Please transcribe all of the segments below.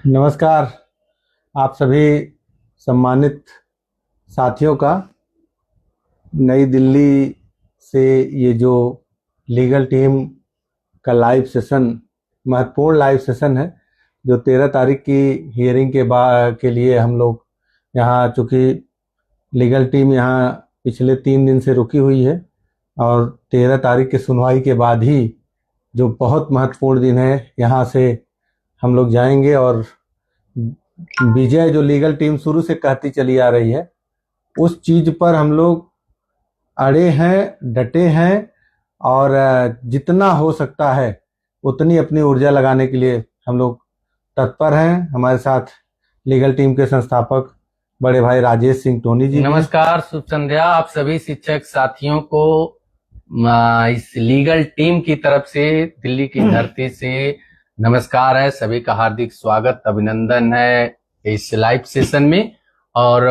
नमस्कार आप सभी सम्मानित साथियों का। नई दिल्ली से ये जो लीगल टीम का लाइव सेशन, महत्वपूर्ण लाइव सेशन है, जो 13 तारीख की हियरिंग के लिए हम लोग यहाँ, चूँकि लीगल टीम यहाँ पिछले 3 दिन से रुकी हुई है और 13 तारीख की सुनवाई के बाद ही, जो बहुत महत्वपूर्ण दिन है, यहाँ से हम लोग जाएंगे और विजय जो लीगल टीम शुरू से कहती चली आ रही है, उस चीज पर हम लोग अड़े हैं, डटे हैं और जितना हो सकता है उतनी अपनी ऊर्जा लगाने के लिए हम लोग तत्पर हैं। हमारे साथ लीगल टीम के संस्थापक बड़े भाई राजेश सिंह टोनी जी। नमस्कार, शुभ संध्या। आप सभी शिक्षक साथियों को इस लीगल टीम की तरफ से दिल्ली की धरती से नमस्कार है। सभी का हार्दिक स्वागत, अभिनंदन है इस लाइव सेशन में। और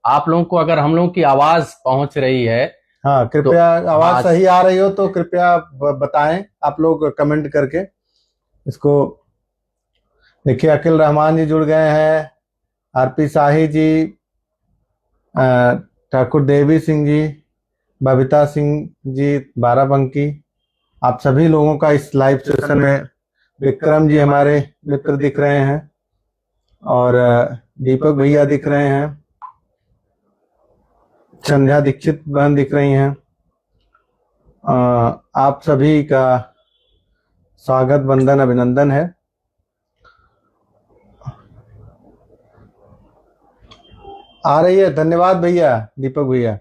आप लोगों को अगर हम लोगों की आवाज पहुंच रही है, हाँ, कृपया आवाज सही आ रही हो तो कृपया बताएं आप लोग कमेंट करके। इसको देखिए, अकिल रहमान जी जुड़ गए हैं, आरपी शाही जी, ठाकुर देवी सिंह जी, बबीता सिंह जी, बाराबंकी, आप सभी लोगों का इस लाइव सेशन में। विक्रम जी हमारे मित्र दिख रहे हैं और दीपक भैया दिख रहे हैं, संध्या दीक्षित बहन दिख रही हैं। आप सभी का स्वागत, वंदन, अभिनंदन है। आ रही है, धन्यवाद भैया, दीपक भैया।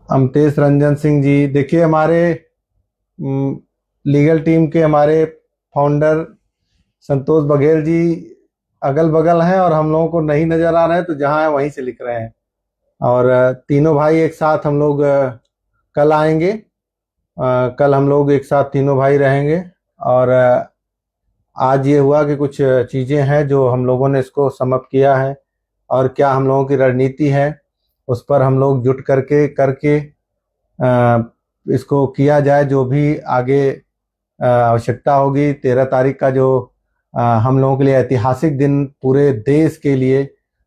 अमतेश रंजन सिंह जी, देखिए हमारे लीगल टीम के हमारे फाउंडर संतोष बघेल जी अगल बगल हैं और हम लोगों को नहीं नजर आ रहे हैं, तो जहां है वहीं से लिख रहे हैं। और तीनों भाई एक साथ हम लोग कल आएंगे। कल हम लोग एक साथ तीनों भाई रहेंगे। और आज ये हुआ कि कुछ चीज़ें हैं जो हम लोगों ने इसको समअप किया है और क्या हम लोगों की रणनीति है, उस पर हम लोग जुट करके इसको किया जाए। जो भी आगे आवश्यकता होगी, 13 तारीख का जो हम लोगों के लिए ऐतिहासिक दिन, पूरे देश के लिए।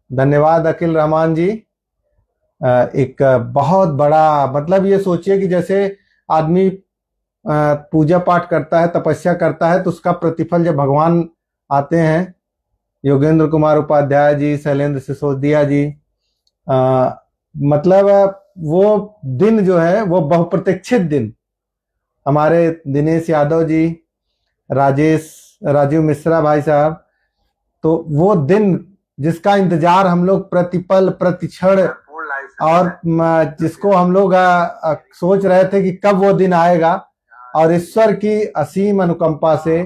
धन्यवाद अकिल रहमान जी। एक बहुत बड़ा, मतलब ये सोचिए कि जैसे आदमी पूजा पाठ करता है, तपस्या करता है, तो उसका प्रतिफल जब भगवान आते हैं, योगेंद्र कुमार उपाध्याय जी, शैलेंद्र सिसोदिया जी, मतलब वो दिन जो है वो बहुप्रतीक्षित दिन। हमारे दिनेश यादव जी, राजीव मिश्रा भाई साहब, तो वो दिन जिसका इंतजार हम लोग प्रतिपल प्रतिक्षण, और जिसको हम लोग सोच रहे थे कि कब वो दिन आएगा, और ईश्वर की असीम अनुकंपा से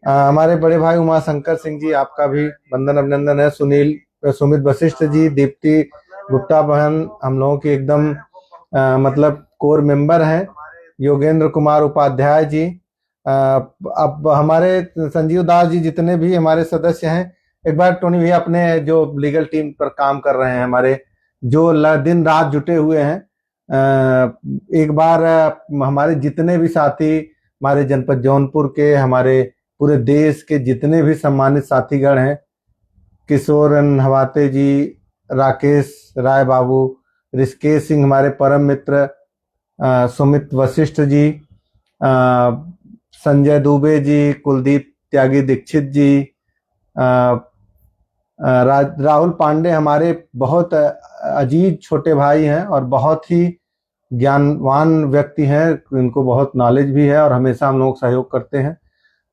हमारे बड़े भाई उमा शंकर सिंह जी, आपका भी वंदन, अभिनंदन है। सुमित वशिष्ठ जी, दीप्ति गुप्ता बहन हम लोगों की एकदम मतलब कोर मेंबर हैं। योगेंद्र कुमार उपाध्याय जी, अब हमारे संजीव दास जी, जितने भी हमारे सदस्य हैं, एक बार टोनी भैया अपने जो लीगल टीम पर काम कर रहे हैं, हमारे जो दिन रात जुटे हुए हैं, एक बार हमारे जितने भी साथी, हमारे जनपद जौनपुर के, हमारे पूरे देश के जितने भी सम्मानित साथीगण हैं, किशोर हवाते जी, राकेश राय बाबू, ऋषिकेश सिंह हमारे परम मित्र, सुमित वशिष्ठ जी, संजय दुबे जी, कुलदीप त्यागी दीक्षित जी, राहुल पांडे हमारे बहुत अजीज छोटे भाई हैं और बहुत ही ज्ञानवान व्यक्ति हैं, इनको बहुत नॉलेज भी है और हमेशा हम लोग सहयोग करते हैं।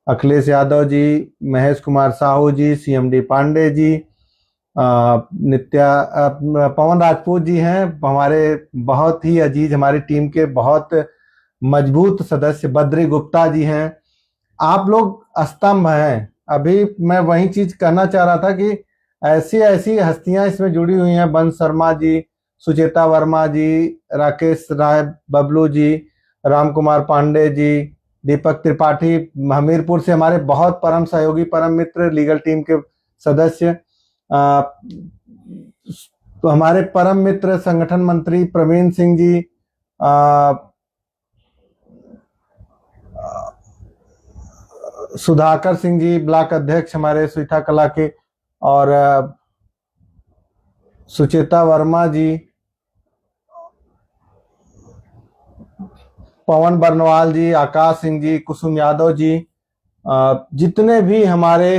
अखिलेश यादव जी, महेश कुमार साहू जी, सीएमडी पांडे जी, पवन राजपूत जी हैं हमारे बहुत ही अजीज, हमारी टीम के बहुत मजबूत सदस्य। बद्री गुप्ता जी हैं। आप लोग स्तंभ हैं। अभी मैं वही चीज कहना चाह रहा था कि ऐसी ऐसी हस्तियां इसमें जुड़ी हुई हैं। बंस शर्मा जी, सुचेता वर्मा जी, राकेश राय बबलू जी, राम कुमार पांडे जी, दीपक त्रिपाठी हमीरपुर से, हमारे बहुत परम सहयोगी, परम मित्र, लीगल टीम के सदस्य। तो हमारे परम मित्र संगठन मंत्री प्रवीण सिंह जी, सुधाकर सिंह जी ब्लॉक अध्यक्ष हमारे सुइथा कला के, और सुचेता वर्मा जी, पवन बरनवाल जी, आकाश सिंह जी, कुसुम यादव जी, जितने भी हमारे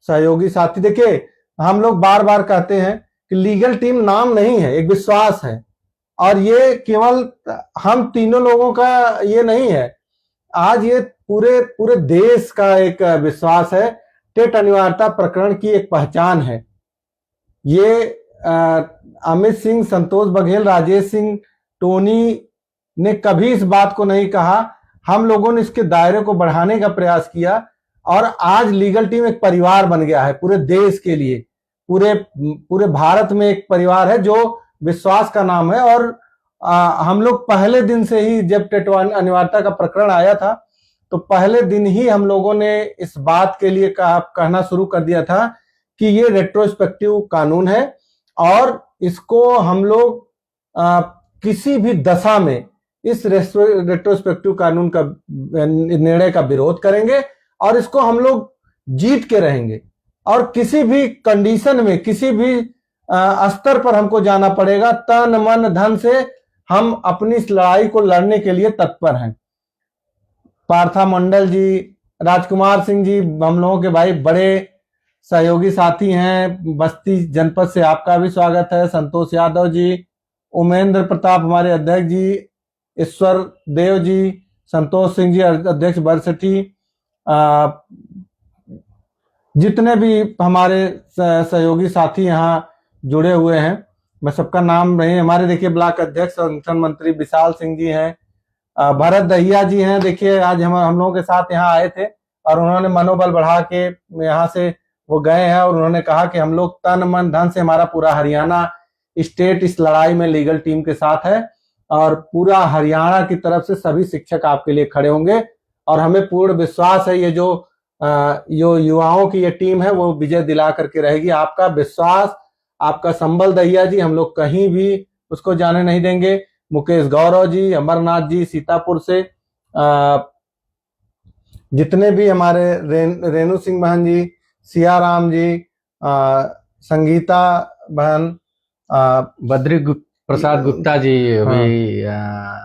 सहयोगी साथी, देखिए हम लोग बार बार कहते हैं कि लीगल टीम नाम नहीं है, एक विश्वास है। और ये केवल हम तीनों लोगों का ये नहीं है, आज ये पूरे पूरे देश का एक विश्वास है। टेट अनिवार्यता प्रकरण की एक पहचान है ये। अमित सिंह, संतोष बघेल, राजेश सिंह, टोनी ने कभी इस बात को नहीं कहा। हम लोगों ने इसके दायरे को बढ़ाने का प्रयास किया और आज लीगल टीम एक परिवार बन गया है पूरे देश के लिए। पूरे भारत में एक परिवार है जो विश्वास का नाम है। और हम लोग पहले दिन से ही, जब टेट अनिवार्यता का प्रकरण आया था तो पहले दिन ही हम लोगों ने इस बात के लिए कहना शुरू कर दिया था कि ये रेट्रोस्पेक्टिव कानून है और इसको हम लोग किसी भी दशा में इस रेट्रोस्पेक्टिव कानून का निर्णय का विरोध करेंगे और इसको हम लोग जीत के रहेंगे। और किसी भी कंडीशन में, किसी भी स्तर पर हमको जाना पड़ेगा, तन मन धन से हम अपनी इस लड़ाई को लड़ने के लिए तत्पर हैं। पार्था मंडल जी, राजकुमार सिंह जी, हम लोगों के भाई बड़े सहयोगी साथी हैं। बस्ती जनपद से आपका भी स्वागत है। संतोष यादव जी, उमेंद्र प्रताप हमारे अध्यक्ष जी, ईश्वर देव जी, संतोष सिंह जी अध्यक्ष बरसठी, जितने भी हमारे सहयोगी साथी यहाँ जुड़े हुए हैं, मैं सबका नाम नहीं, हमारे देखिए ब्लॉक अध्यक्ष और संगठन मंत्री विशाल सिंह जी हैं, भरत दहिया जी हैं। देखिए आज हम लोगों के साथ यहाँ आए थे और उन्होंने मनोबल बढ़ा के यहाँ से वो गए हैं और उन्होंने कहा कि हम लोग तन मन धन से, हमारा पूरा हरियाणा स्टेट इस लड़ाई में लीगल टीम के साथ है और पूरा हरियाणा की तरफ से सभी शिक्षक आपके लिए खड़े होंगे। और हमें पूर्ण विश्वास है ये जो युवाओं की ये टीम है वो विजय दिला करके रहेगी। आपका विश्वास, आपका संबल दहिया जी, हम लोग कहीं भी उसको जाने नहीं देंगे। मुकेश गौरव जी, अमरनाथ जी सीतापुर से, जितने भी हमारे रेणु सिंह बहन जी, सियाराम जी, संगीता बहन, बद्री प्रसाद गुप्ता जी भी,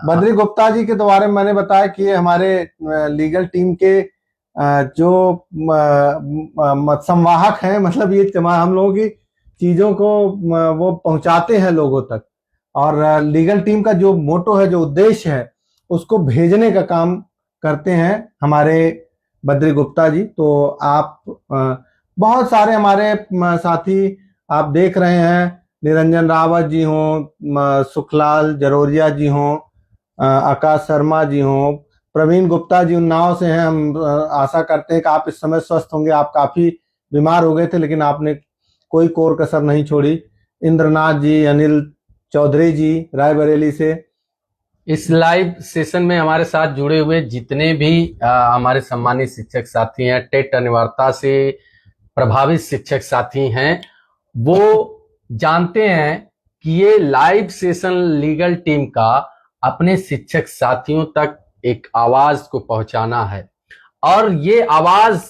बद्री गुप्ता जी के द्वारा मैंने बताया कि हमारे लीगल टीम के जो संवाहक हैं, मतलब ये हम लोगों की चीजों को वो पहुंचाते हैं लोगों तक। और लीगल टीम का जो मोटो है, जो उद्देश्य है, उसको भेजने का काम करते हैं हमारे बद्री गुप्ता जी। तो आप बहुत सारे हमारे साथी आप देख रहे हैं, निरंजन रावत जी हों, सुखलाल जरोरिया जी हों, आकाश शर्मा जी हों, प्रवीण गुप्ता जी उन्नाव से हैं। हम आशा करते हैं कि आप इस समय स्वस्थ होंगे। आप काफी बीमार हो गए थे लेकिन आपने कोई कोर कसर नहीं छोड़ी। इंद्रनाथ जी, अनिल चौधरी जी रायबरेली से। इस लाइव सेशन में हमारे साथ जुड़े हुए जितने भी हमारे सम्मानित शिक्षक साथी हैं, टेट अनिवार्यता से प्रभावित शिक्षक साथी हैं, वो जानते हैं कि ये लाइव सेशन लीगल टीम का अपने शिक्षक साथियों तक एक आवाज को पहुंचाना है। और ये आवाज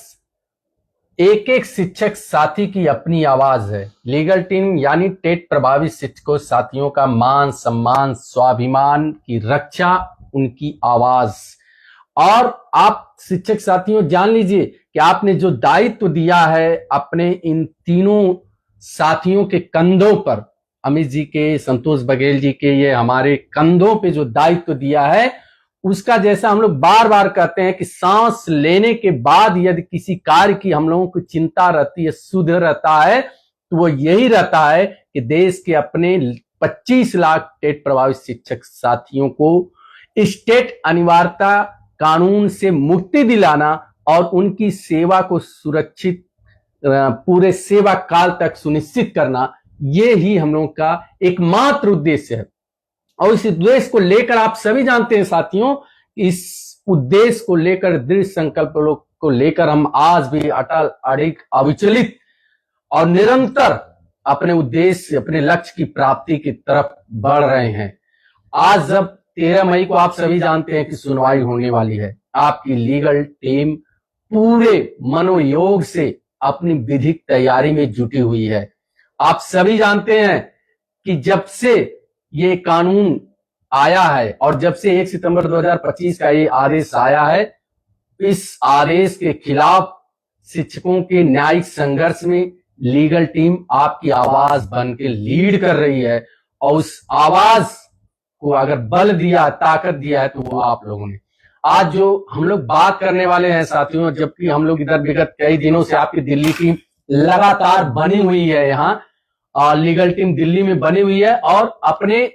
एक एक शिक्षक साथी की अपनी आवाज है। लीगल टीम यानी टेट प्रभावित शिक्षकों साथियों का मान सम्मान, स्वाभिमान की रक्षा, उनकी आवाज। और आप शिक्षक साथियों जान लीजिए कि आपने जो दायित्व दिया है अपने इन तीनों साथियों के कंधों पर, अमित जी के, संतोष बघेल जी के, ये हमारे कंधों पे जो दायित्व दिया है, उसका जैसा हम लोग बार बार कहते हैं कि सांस लेने के बाद यदि किसी कार्य की हम लोगों को चिंता रहती है, सुध रहता है, तो वो यही रहता है कि देश के अपने 25 लाख टेट प्रभावित शिक्षक साथियों को स्टेट अनिवार्यता कानून से मुक्ति दिलाना और उनकी सेवा को सुरक्षित पूरे सेवा काल तक सुनिश्चित करना, ये ही हम लोगों का एकमात्र उद्देश्य है। और इस उद्देश्य को लेकर आप सभी जानते हैं साथियों, इस उद्देश्य को लेकर, दृढ़ संकल्प को लेकर हम आज भी अटल, अडिग, अविचलित और निरंतर अपने उद्देश्य, अपने लक्ष्य की प्राप्ति की तरफ बढ़ रहे हैं। आज जब 13 मई को आप सभी जानते हैं कि सुनवाई होने वाली है, आपकी लीगल टीम पूरे मनोयोग से अपनी विधिक तैयारी में जुटी हुई है। आप सभी जानते हैं कि जब से ये कानून आया है और जब से 1 सितंबर 2025 का ये आदेश आया है, इस आदेश के खिलाफ शिक्षकों के न्यायिक संघर्ष में लीगल टीम आपकी आवाज बन के लीड कर रही है। और उस आवाज को अगर बल दिया, ताकत दिया है, तो वो आप लोगों ने। आज जो हम लोग बात करने वाले हैं साथियों, जबकि हम लोग इधर विगत कई दिनों से आपकी दिल्ली टीम लगातार बनी हुई है, यहाँ लीगल टीम दिल्ली में बनी हुई है और अपने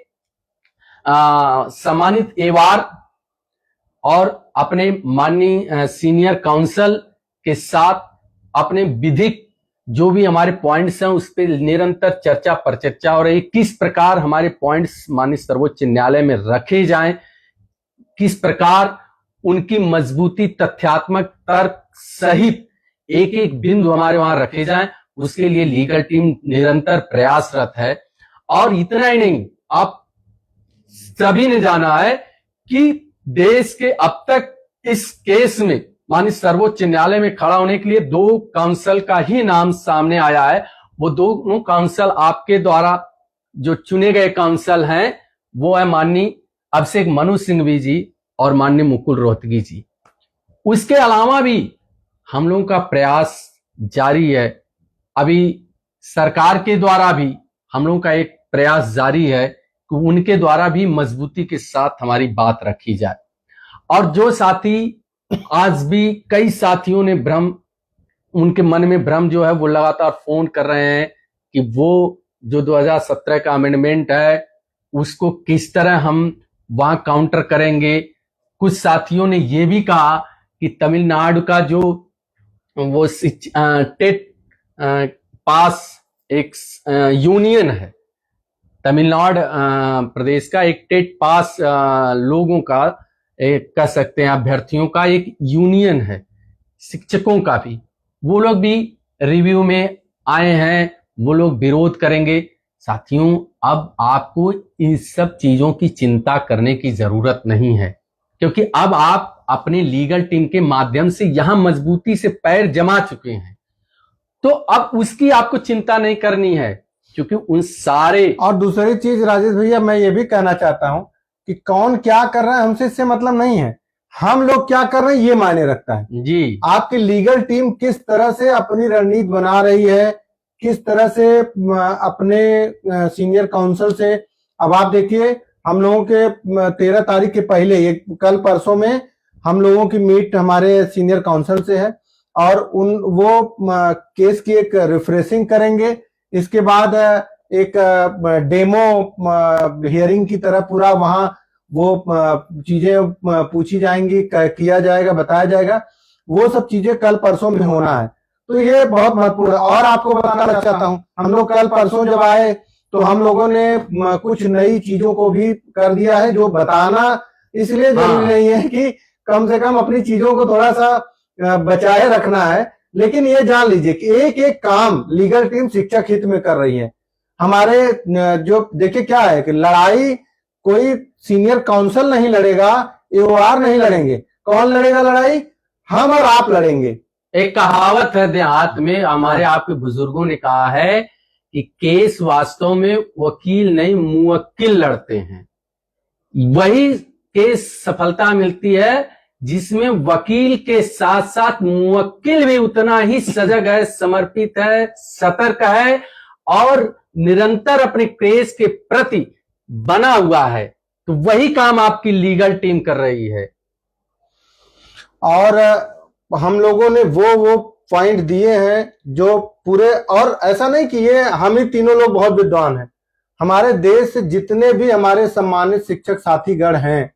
सम्मानित एवार और अपने माननीय सीनियर काउंसिल के साथ अपने विधिक जो भी हमारे पॉइंट्स हैं उस पर निरंतर चर्चा पर चर्चा हो रही है। किस प्रकार हमारे पॉइंट्स माननीय सर्वोच्च न्यायालय में रखे जाएं, किस प्रकार उनकी मजबूती तथ्यात्मक तर्क सहित एक एक बिंदु हमारे वहां रखे जाएं, उसके लिए लीगल टीम निरंतर प्रयासरत है। और इतना ही नहीं, आप सभी ने जाना है कि देश के अब तक इस केस में माननीय सर्वोच्च न्यायालय में खड़ा होने के लिए 2 काउंसिल का ही नाम सामने आया है। वो दोनों काउंसिल आपके द्वारा जो चुने गए काउंसिल हैं वो है माननीय अभिषेक मनु सिंघवी जी और माननीय मुकुल रोहतगी जी। उसके अलावा भी हम लोगों का प्रयास जारी है। अभी सरकार के द्वारा भी हम लोगों का एक प्रयास जारी है कि उनके द्वारा भी मजबूती के साथ हमारी बात रखी जाए। और जो साथी आज भी कई साथियों ने उनके मन में भ्रम जो है वो लगातार फोन कर रहे हैं कि वो जो 2017 का अमेंडमेंट है उसको किस तरह हम वहां काउंटर करेंगे। कुछ साथियों ने ये भी कहा कि तमिलनाडु का जो वो टेट पास एक यूनियन है, तमिलनाडु प्रदेश का एक टेट पास लोगों का कह सकते हैं अभ्यर्थियों का एक यूनियन है, शिक्षकों का भी, वो लोग भी रिव्यू में आए हैं, वो लोग विरोध करेंगे। साथियों, अब आपको इन सब चीजों की चिंता करने की जरूरत नहीं है, क्योंकि अब आप अपने लीगल टीम के माध्यम से यहां मजबूती से पैर जमा चुके हैं, तो अब उसकी आपको चिंता नहीं करनी है, क्योंकि उन सारे। और दूसरी चीज राजेश भैया, मैं ये भी कहना चाहता हूं कि कौन क्या कर रहा है हमसे इससे मतलब नहीं है, हम लोग क्या कर रहे हैं ये मायने रखता है जी। आपकी लीगल टीम किस तरह से अपनी रणनीति बना रही है, किस तरह से अपने सीनियर काउंसिल से। अब आप देखिए, हम लोगों के 13 तारीख के पहले, ये कल परसों में हम लोगों की मीट हमारे सीनियर काउंसिल से है और वो केस की एक रिफ्रेशिंग करेंगे। इसके बाद एक डेमो हियरिंग की तरह पूरा वहां वो चीजें पूछी जाएंगी, किया जाएगा, बताया जाएगा। वो सब चीजें कल परसों में होना है, तो ये बहुत महत्वपूर्ण है। और आपको बताना चाहता हूं, हम लोग कल परसों जब आए तो हम लोगों ने कुछ नई चीजों को भी कर दिया है, जो बताना इसलिए जरूरी नहीं है कि कम से कम अपनी चीजों को थोड़ा सा बचाए रखना है, लेकिन ये जान लीजिए कि एक एक काम लीगल टीम शिक्षक हित में कर रही है। हमारे जो देखिए क्या है कि लड़ाई कोई सीनियर काउंसिल नहीं लड़ेगा, एओआर नहीं लड़ेंगे, कौन लड़ेगा लड़ाई? हम और आप लड़ेंगे। एक कहावत है देहात में, हमारे आपके बुजुर्गों ने कहा है कि केस वास्तव में वकील नहीं मुवक्किल लड़ते हैं। वही केस सफलता मिलती है जिसमें वकील के साथ साथ मुवक्किल भी उतना ही सजग है, समर्पित है, सतर्क है और निरंतर अपने केस के प्रति बना हुआ है। तो वही काम आपकी लीगल टीम कर रही है। और हम लोगों ने वो पॉइंट दिए हैं जो पूरे, और ऐसा नहीं कि ये हम ही तीनों लोग बहुत विद्वान हैं, हमारे देश से जितने भी हमारे सम्मानित शिक्षक साथीगण हैं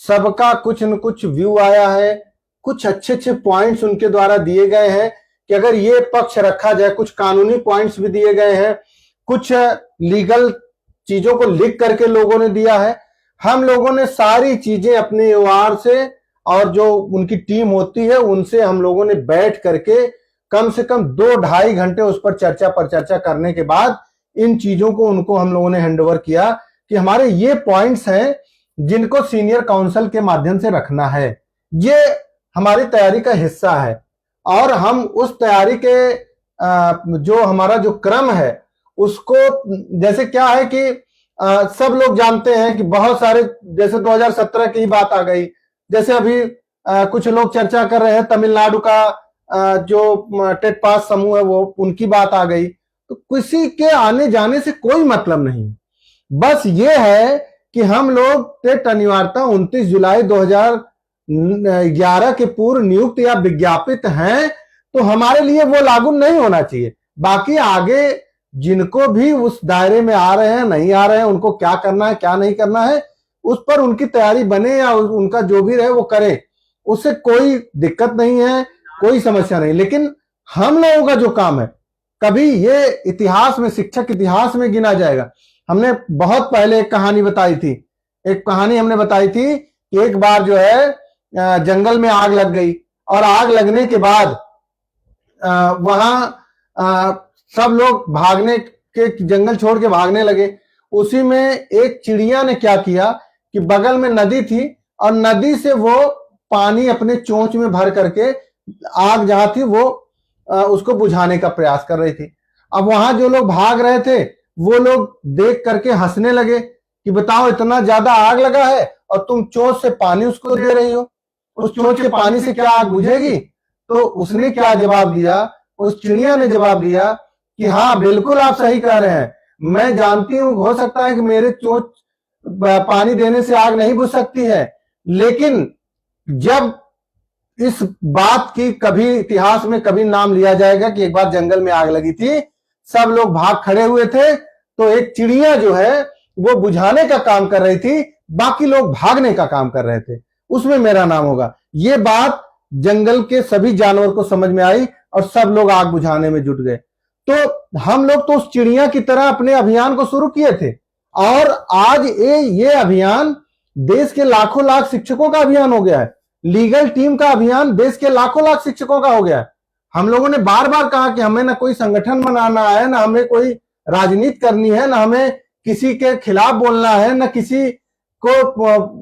सबका कुछ न कुछ व्यू आया है, कुछ अच्छे अच्छे पॉइंट्स उनके द्वारा दिए गए हैं कि अगर ये पक्ष रखा जाए, कुछ कानूनी पॉइंट्स भी दिए गए हैं, कुछ लीगल चीजों को लिख करके लोगों ने दिया है। हम लोगों ने सारी चीजें अपने एओआर से और जो उनकी टीम होती है उनसे हम लोगों ने बैठ करके कम से कम 2-2.5 घंटे उस पर चर्चा करने के बाद इन चीजों को उनको हम लोगों ने हैंडओवर किया कि हमारे ये पॉइंट्स हैं जिनको सीनियर काउंसिल के माध्यम से रखना है। ये हमारी तैयारी का हिस्सा है। और हम उस तैयारी के जो हमारा जो क्रम है उसको, जैसे क्या है कि सब लोग जानते हैं कि बहुत सारे, जैसे 2017 की बात आ गई, जैसे अभी कुछ लोग चर्चा कर रहे हैं तमिलनाडु का जो टेट पास समूह है वो, उनकी बात आ गई। तो किसी के आने जाने से कोई मतलब नहीं, बस ये है कि हम लोग टेट अनिवार्यता 29 जुलाई 2011 के पूर्व नियुक्त या विज्ञापित हैं, तो हमारे लिए वो लागू नहीं होना चाहिए। बाकी आगे जिनको भी उस दायरे में आ रहे हैं नहीं आ रहे हैं, उनको क्या करना है क्या नहीं करना है, उस पर उनकी तैयारी बने या उनका जो भी रहे वो करें, उससे कोई दिक्कत नहीं है, कोई समस्या नहीं। लेकिन हम लोगों का जो काम है, कभी ये इतिहास में, शिक्षक इतिहास में गिना जाएगा। हमने बहुत पहले एक कहानी बताई थी, हमने बताई थी कि एक बार जो है जंगल में आग लग गई, और आग लगने के बाद वहां सब लोग भागने के, जंगल छोड़ के भागने लगे। उसी में एक चिड़िया ने क्या किया कि बगल में नदी थी, और नदी से वो पानी अपने चोंच में भर करके आग जहां थी वो उसको बुझाने का प्रयास कर रही थी। अब वहां जो लोग भाग रहे थे वो लोग देख करके हंसने लगे कि बताओ इतना ज्यादा आग लगा है और तुम चोंच से पानी उसको दे रही हो, उस चोंच के पानी से क्या आग बुझेगी? तो उसने क्या जवाब दिया, उस चिड़िया ने जवाब दिया कि हाँ बिल्कुल आप सही कह रहे हैं, मैं जानती हूं हो सकता है कि मेरे चोंच पानी देने से आग नहीं बुझ सकती है, लेकिन जब इस बात की कभी इतिहास में कभी नाम लिया जाएगा कि एक बार जंगल में आग लगी थी, सब लोग भाग खड़े हुए थे, तो एक चिड़िया जो है वो बुझाने का काम कर रही थी, बाकी लोग भागने का काम कर रहे थे, उसमें मेरा नाम होगा। ये बात जंगल के सभी जानवर को समझ में आई और सब लोग आग बुझाने में जुट गए। तो हम लोग तो उस चिड़िया की तरह अपने अभियान को शुरू किए थे, और आज ये अभियान देश के लाखों लाख शिक्षकों का अभियान हो गया है। लीगल टीम का अभियान देश के लाखों लाख शिक्षकों का हो गया है। हम लोगों ने बार बार कहा कि हमें ना कोई संगठन बनाना है, ना हमें कोई राजनीति करनी है, ना हमें किसी के खिलाफ बोलना है, ना किसी को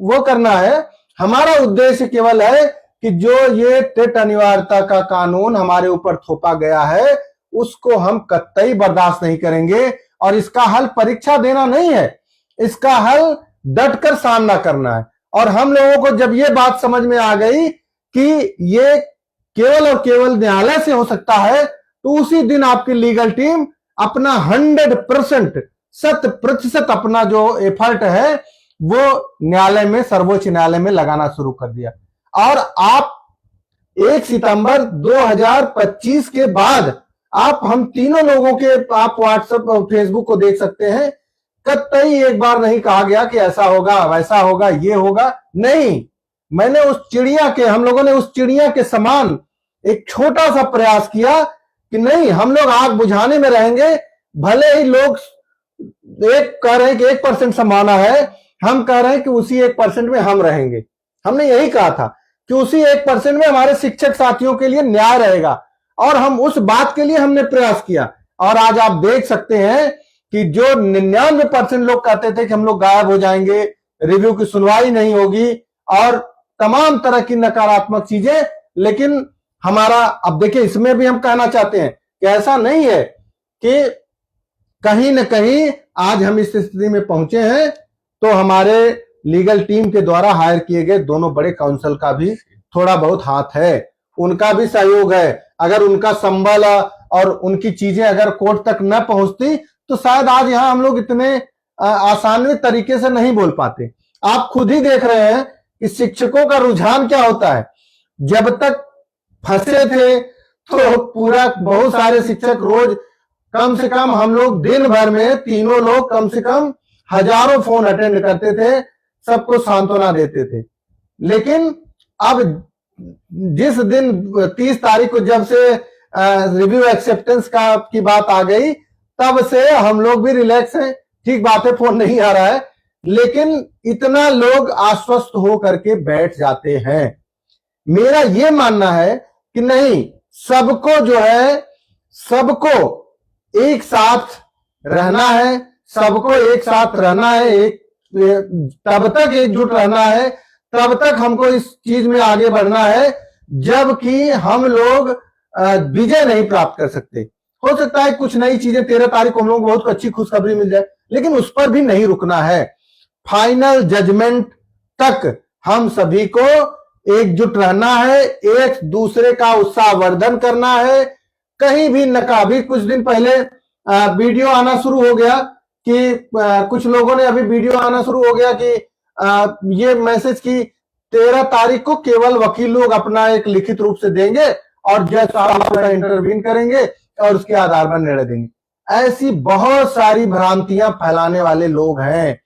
वो करना है। हमारा उद्देश्य केवल है कि जो ये टेट अनिवार्यता का कानून हमारे ऊपर थोपा गया है उसको हम कतई बर्दाश्त नहीं करेंगे, और इसका हल परीक्षा देना नहीं है, इसका हल डटकर सामना करना है। और हम लोगों को जब ये बात समझ में आ गई कि ये केवल और केवल न्यायालय से हो सकता है, तो उसी दिन आपकी लीगल टीम अपना 100% 100% अपना जो एफर्ट है वो न्यायालय में, सर्वोच्च न्यायालय में लगाना शुरू कर दिया। और आप 1 सितंबर 2025 के बाद आप हम तीनों लोगों के, आप व्हाट्सएप और फेसबुक को देख सकते हैं, कतई एक बार नहीं कहा गया कि ऐसा होगा वैसा होगा ये होगा, नहीं। मैंने उस चिड़िया के, हम लोगों ने उस चिड़िया के समान एक छोटा सा प्रयास किया कि नहीं, हम लोग आग बुझाने में रहेंगे, भले ही लोग एक कह रहे हैं कि 1% संभावना है, हम कह रहे हैं कि उसी 1% में हम रहेंगे। हमने यही कहा था कि उसी 1% में हमारे शिक्षक साथियों के लिए न्याय रहेगा, और हम उस बात के लिए हमने प्रयास किया। और आज आप देख सकते हैं कि जो 99% लोग कहते थे कि हम लोग गायब हो जाएंगे, रिव्यू की सुनवाई नहीं होगी और तमाम तरह की नकारात्मक चीजें, लेकिन हमारा, अब देखिए इसमें भी हम कहना चाहते हैं कि ऐसा नहीं है कि कहीं ना कहीं आज हम इस स्थिति में पहुंचे हैं तो हमारे लीगल टीम के द्वारा हायर किए गए दोनों बड़े काउंसिल का भी थोड़ा बहुत हाथ है, उनका भी सहयोग है। अगर उनका संबल और उनकी चीजें अगर कोर्ट तक न पहुंचती तो शायद आज यहां हम लोग इतने आसानी तरीके से नहीं बोल पाते। आप खुद ही देख रहे हैं कि शिक्षकों का रुझान क्या होता है। जब तक फंसे थे तो पूरा, बहुत सारे शिक्षक रोज कम से कम, हम लोग दिन भर में तीनों लोग कम से कम हजारों फोन अटेंड करते थे, सबको सांत्वना देते थे। लेकिन अब जिस दिन 30 तारीख को जब से रिव्यू एक्सेप्टेंस का की बात आ गई, तब से हम लोग भी रिलैक्स हैं। ठीक बात है, फोन नहीं आ रहा है, लेकिन इतना लोग आश्वस्त हो करके बैठ जाते हैं। मेरा यह मानना है कि नहीं, सबको जो है, सबको एक साथ रहना है, सबको एक साथ रहना है, एक तब तक एकजुट रहना है, तब तक हमको इस चीज में आगे बढ़ना है, जबकि हम लोग विजय नहीं प्राप्त कर सकते। हो सकता है कुछ नई चीजें 13 तारीख को हम लोग को बहुत अच्छी खुशखबरी मिल जाए, लेकिन उस पर भी नहीं रुकना है। फाइनल जजमेंट तक हम सभी को एकजुट रहना है, एक दूसरे का उत्साहवर्धन करना है। कहीं भी नकाबी, कुछ दिन पहले वीडियो आना शुरू हो गया कि कुछ लोगों ने अभी वीडियो आना शुरू हो गया कि ये मैसेज की 13 तारीख को केवल वकील लोग अपना एक लिखित रूप से देंगे और जज साहब इंटरवीन करेंगे और उसके आधार पर निर्णय देंगे। ऐसी बहुत सारी भ्रांतियां फैलाने वाले लोग हैं।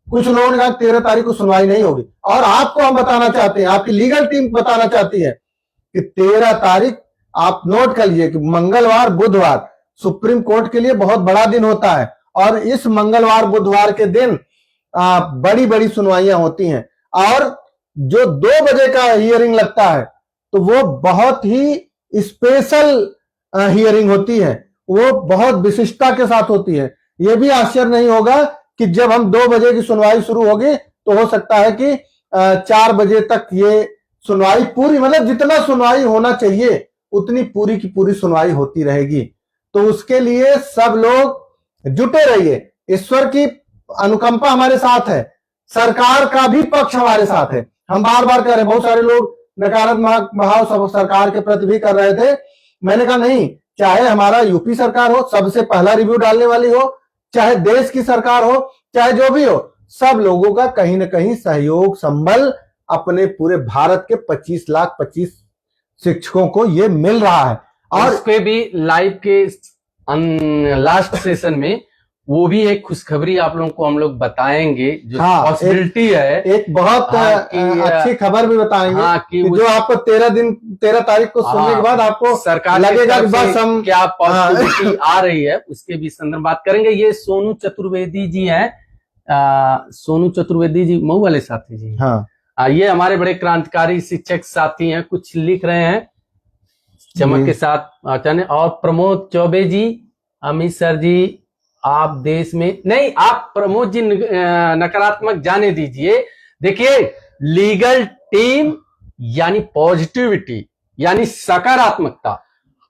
कुछ लोगों ने कहा 13 तारीख को सुनवाई नहीं होगी, और आपको हम बताना चाहते हैं, आपकी लीगल टीम बताना चाहती है कि 13 तारीख आप नोट कर लीजिए कि मंगलवार बुधवार सुप्रीम कोर्ट के लिए बहुत बड़ा दिन होता है, और इस मंगलवार बुधवार के दिन बड़ी बड़ी सुनवाइयां होती हैं। और जो 2 बजे का हियरिंग लगता है तो वो बहुत ही स्पेशल हियरिंग होती है, वो बहुत विशिष्टता के साथ होती है। ये भी आश्चर्य नहीं होगा कि जब हम 2 बजे की सुनवाई शुरू होगी तो हो सकता है कि 4 बजे तक ये सुनवाई पूरी, मतलब जितना सुनवाई होना चाहिए उतनी पूरी की पूरी सुनवाई होती रहेगी। तो उसके लिए सब लोग जुटे रहिए। ईश्वर की अनुकंपा हमारे साथ है, सरकार का भी पक्ष हमारे साथ है। हम बार बार कह रहे हैं, बहुत सारे लोग नकारात्मक भाव सरकार के प्रति भी कर रहे थे। मैंने कहा नहीं, चाहे हमारा यूपी सरकार हो, सबसे पहला रिव्यू डालने वाली हो, चाहे देश की सरकार हो, चाहे जो भी हो, सब लोगों का कहीं ना कहीं सहयोग संबल अपने पूरे भारत के 25 लाख 25 शिक्षकों को ये मिल रहा है। और उसके भी लाइव के लास्ट सेशन में वो भी एक खुशखबरी आप लोगों को हम लोग बताएंगे, जो पॉसिबिलिटी है, एक बहुत अच्छी खबर भी बताएंगे कि जो आपको 13 तारीख को सुनने के बाद आपको सरकार लगेगा कि बस हम क्या पॉसिबिलिटी आ रही है, उसके भी संदर्भ बात करेंगे। ये सोनू चतुर्वेदी जी हैं, सोनू चतुर्वेदी जी मऊ वाले साथी जी। हाँ, ये हमारे बड़े क्रांतिकारी शिक्षक साथी हैं, कुछ लिख रहे हैं चमक के साथ आचार्य। और प्रमोद चौबे जी, अमित सर जी, आप देश में नहीं, आप प्रमोद जी नकारात्मक जाने दीजिए। देखिए, लीगल टीम यानी पॉजिटिविटी, यानी सकारात्मकता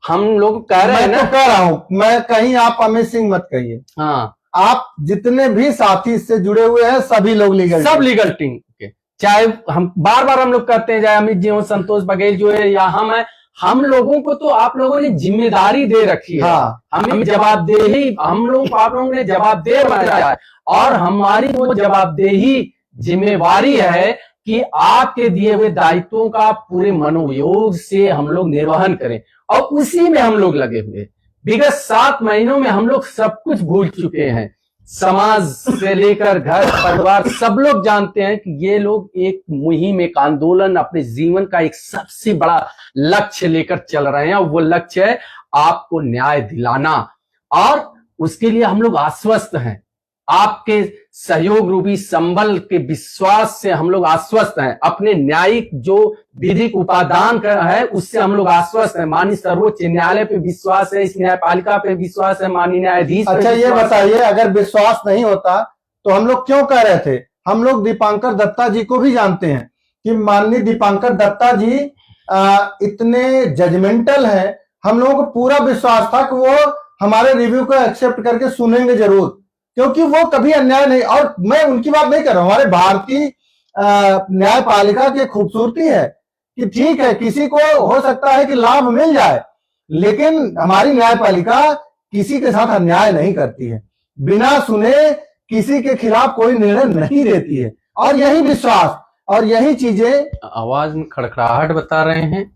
हम लोग कह रहे हैं ना। मैं तो कह रहा हूं, मैं कहीं आप अमित सिंह मत कहिए। हाँ, आप जितने भी साथी इससे जुड़े हुए हैं सभी लोग लीगल टीम के, चाहे हम बार बार हम लोग कहते हैं, चाहे अमित जी हो, संतोष बघेल जो है, या हम है, हम लोगों को तो आप लोगों ने जिम्मेदारी दे रखी है। हाँ, हमें जवाबदेही, हम लोगों को आप लोगों ने जवाबदेह बनाया है, और हमारी वो जवाबदेही जिम्मेवारी है कि आपके दिए हुए दायित्वों का पूरे मनोयोग से हम लोग निर्वहन करें, और उसी में हम लोग लगे हुए। विगत 7 महीनों में हम लोग सब कुछ भूल चुके हैं। समाज से लेकर घर परिवार सब लोग जानते हैं कि ये लोग एक मुहिम, एक आंदोलन, अपने जीवन का एक सबसे बड़ा लक्ष्य लेकर चल रहे हैं। वो लक्ष्य है आपको न्याय दिलाना, और उसके लिए हम लोग आश्वस्त हैं। आपके सहयोग रूपी संबल के विश्वास से हम लोग आश्वस्त हैं। अपने न्यायिक जो विधिक उपादान है उससे हम लोग आश्वस्त हैं। माननीय सर्वोच्च न्यायालय पे विश्वास है, इस न्यायपालिका पे विश्वास है, माननीय न्यायाधीश। अच्छा, ये बताइए, अगर विश्वास नहीं होता तो हम लोग क्यों कह रहे थे? हम लोग दीपांकर दत्ता जी को भी जानते हैं कि माननीय दीपांकर दत्ता जी इतने जजमेंटल हैं। हम लोगों को पूरा विश्वास था कि वो हमारे रिव्यू को एक्सेप्ट करके सुनेंगे जरूर, क्योंकि वो कभी अन्याय नहीं। और मैं उनकी बात नहीं कर रहा हूं, हमारे भारतीय न्यायपालिका की खूबसूरती है कि ठीक है, किसी को हो सकता है कि लाभ मिल जाए, लेकिन हमारी न्यायपालिका किसी के साथ अन्याय नहीं करती है, बिना सुने किसी के खिलाफ कोई निर्णय नहीं देती है। और यही विश्वास और यही चीजें। आवाज में खड़खड़ाहट बता रहे हैं,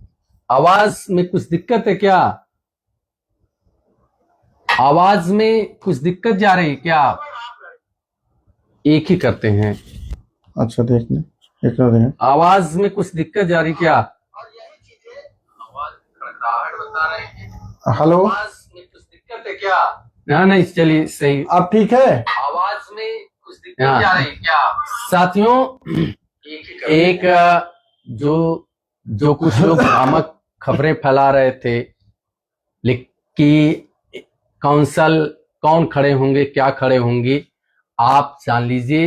आवाज में कुछ दिक्कत है क्या? आवाज में कुछ दिक्कत जा रही है क्या? एक ही करते हैं। अच्छा, देख लें, आवाज में कुछ दिक्कत जा रही क्या? आवाज खड़खड़ाहट बता रहे हैं। हेलो, आवाज में कुछ दिक्कत है क्या? हाँ, नहीं, चलिए सही, अब ठीक है। आवाज में कुछ दिक्कत जा रही क्या? साथियों, एक जो कुछ लोग भ्रामक खबरें फैला रहे थे कि काउंसिल कौन खड़े होंगे, क्या खड़े होंगे, आप जान लीजिए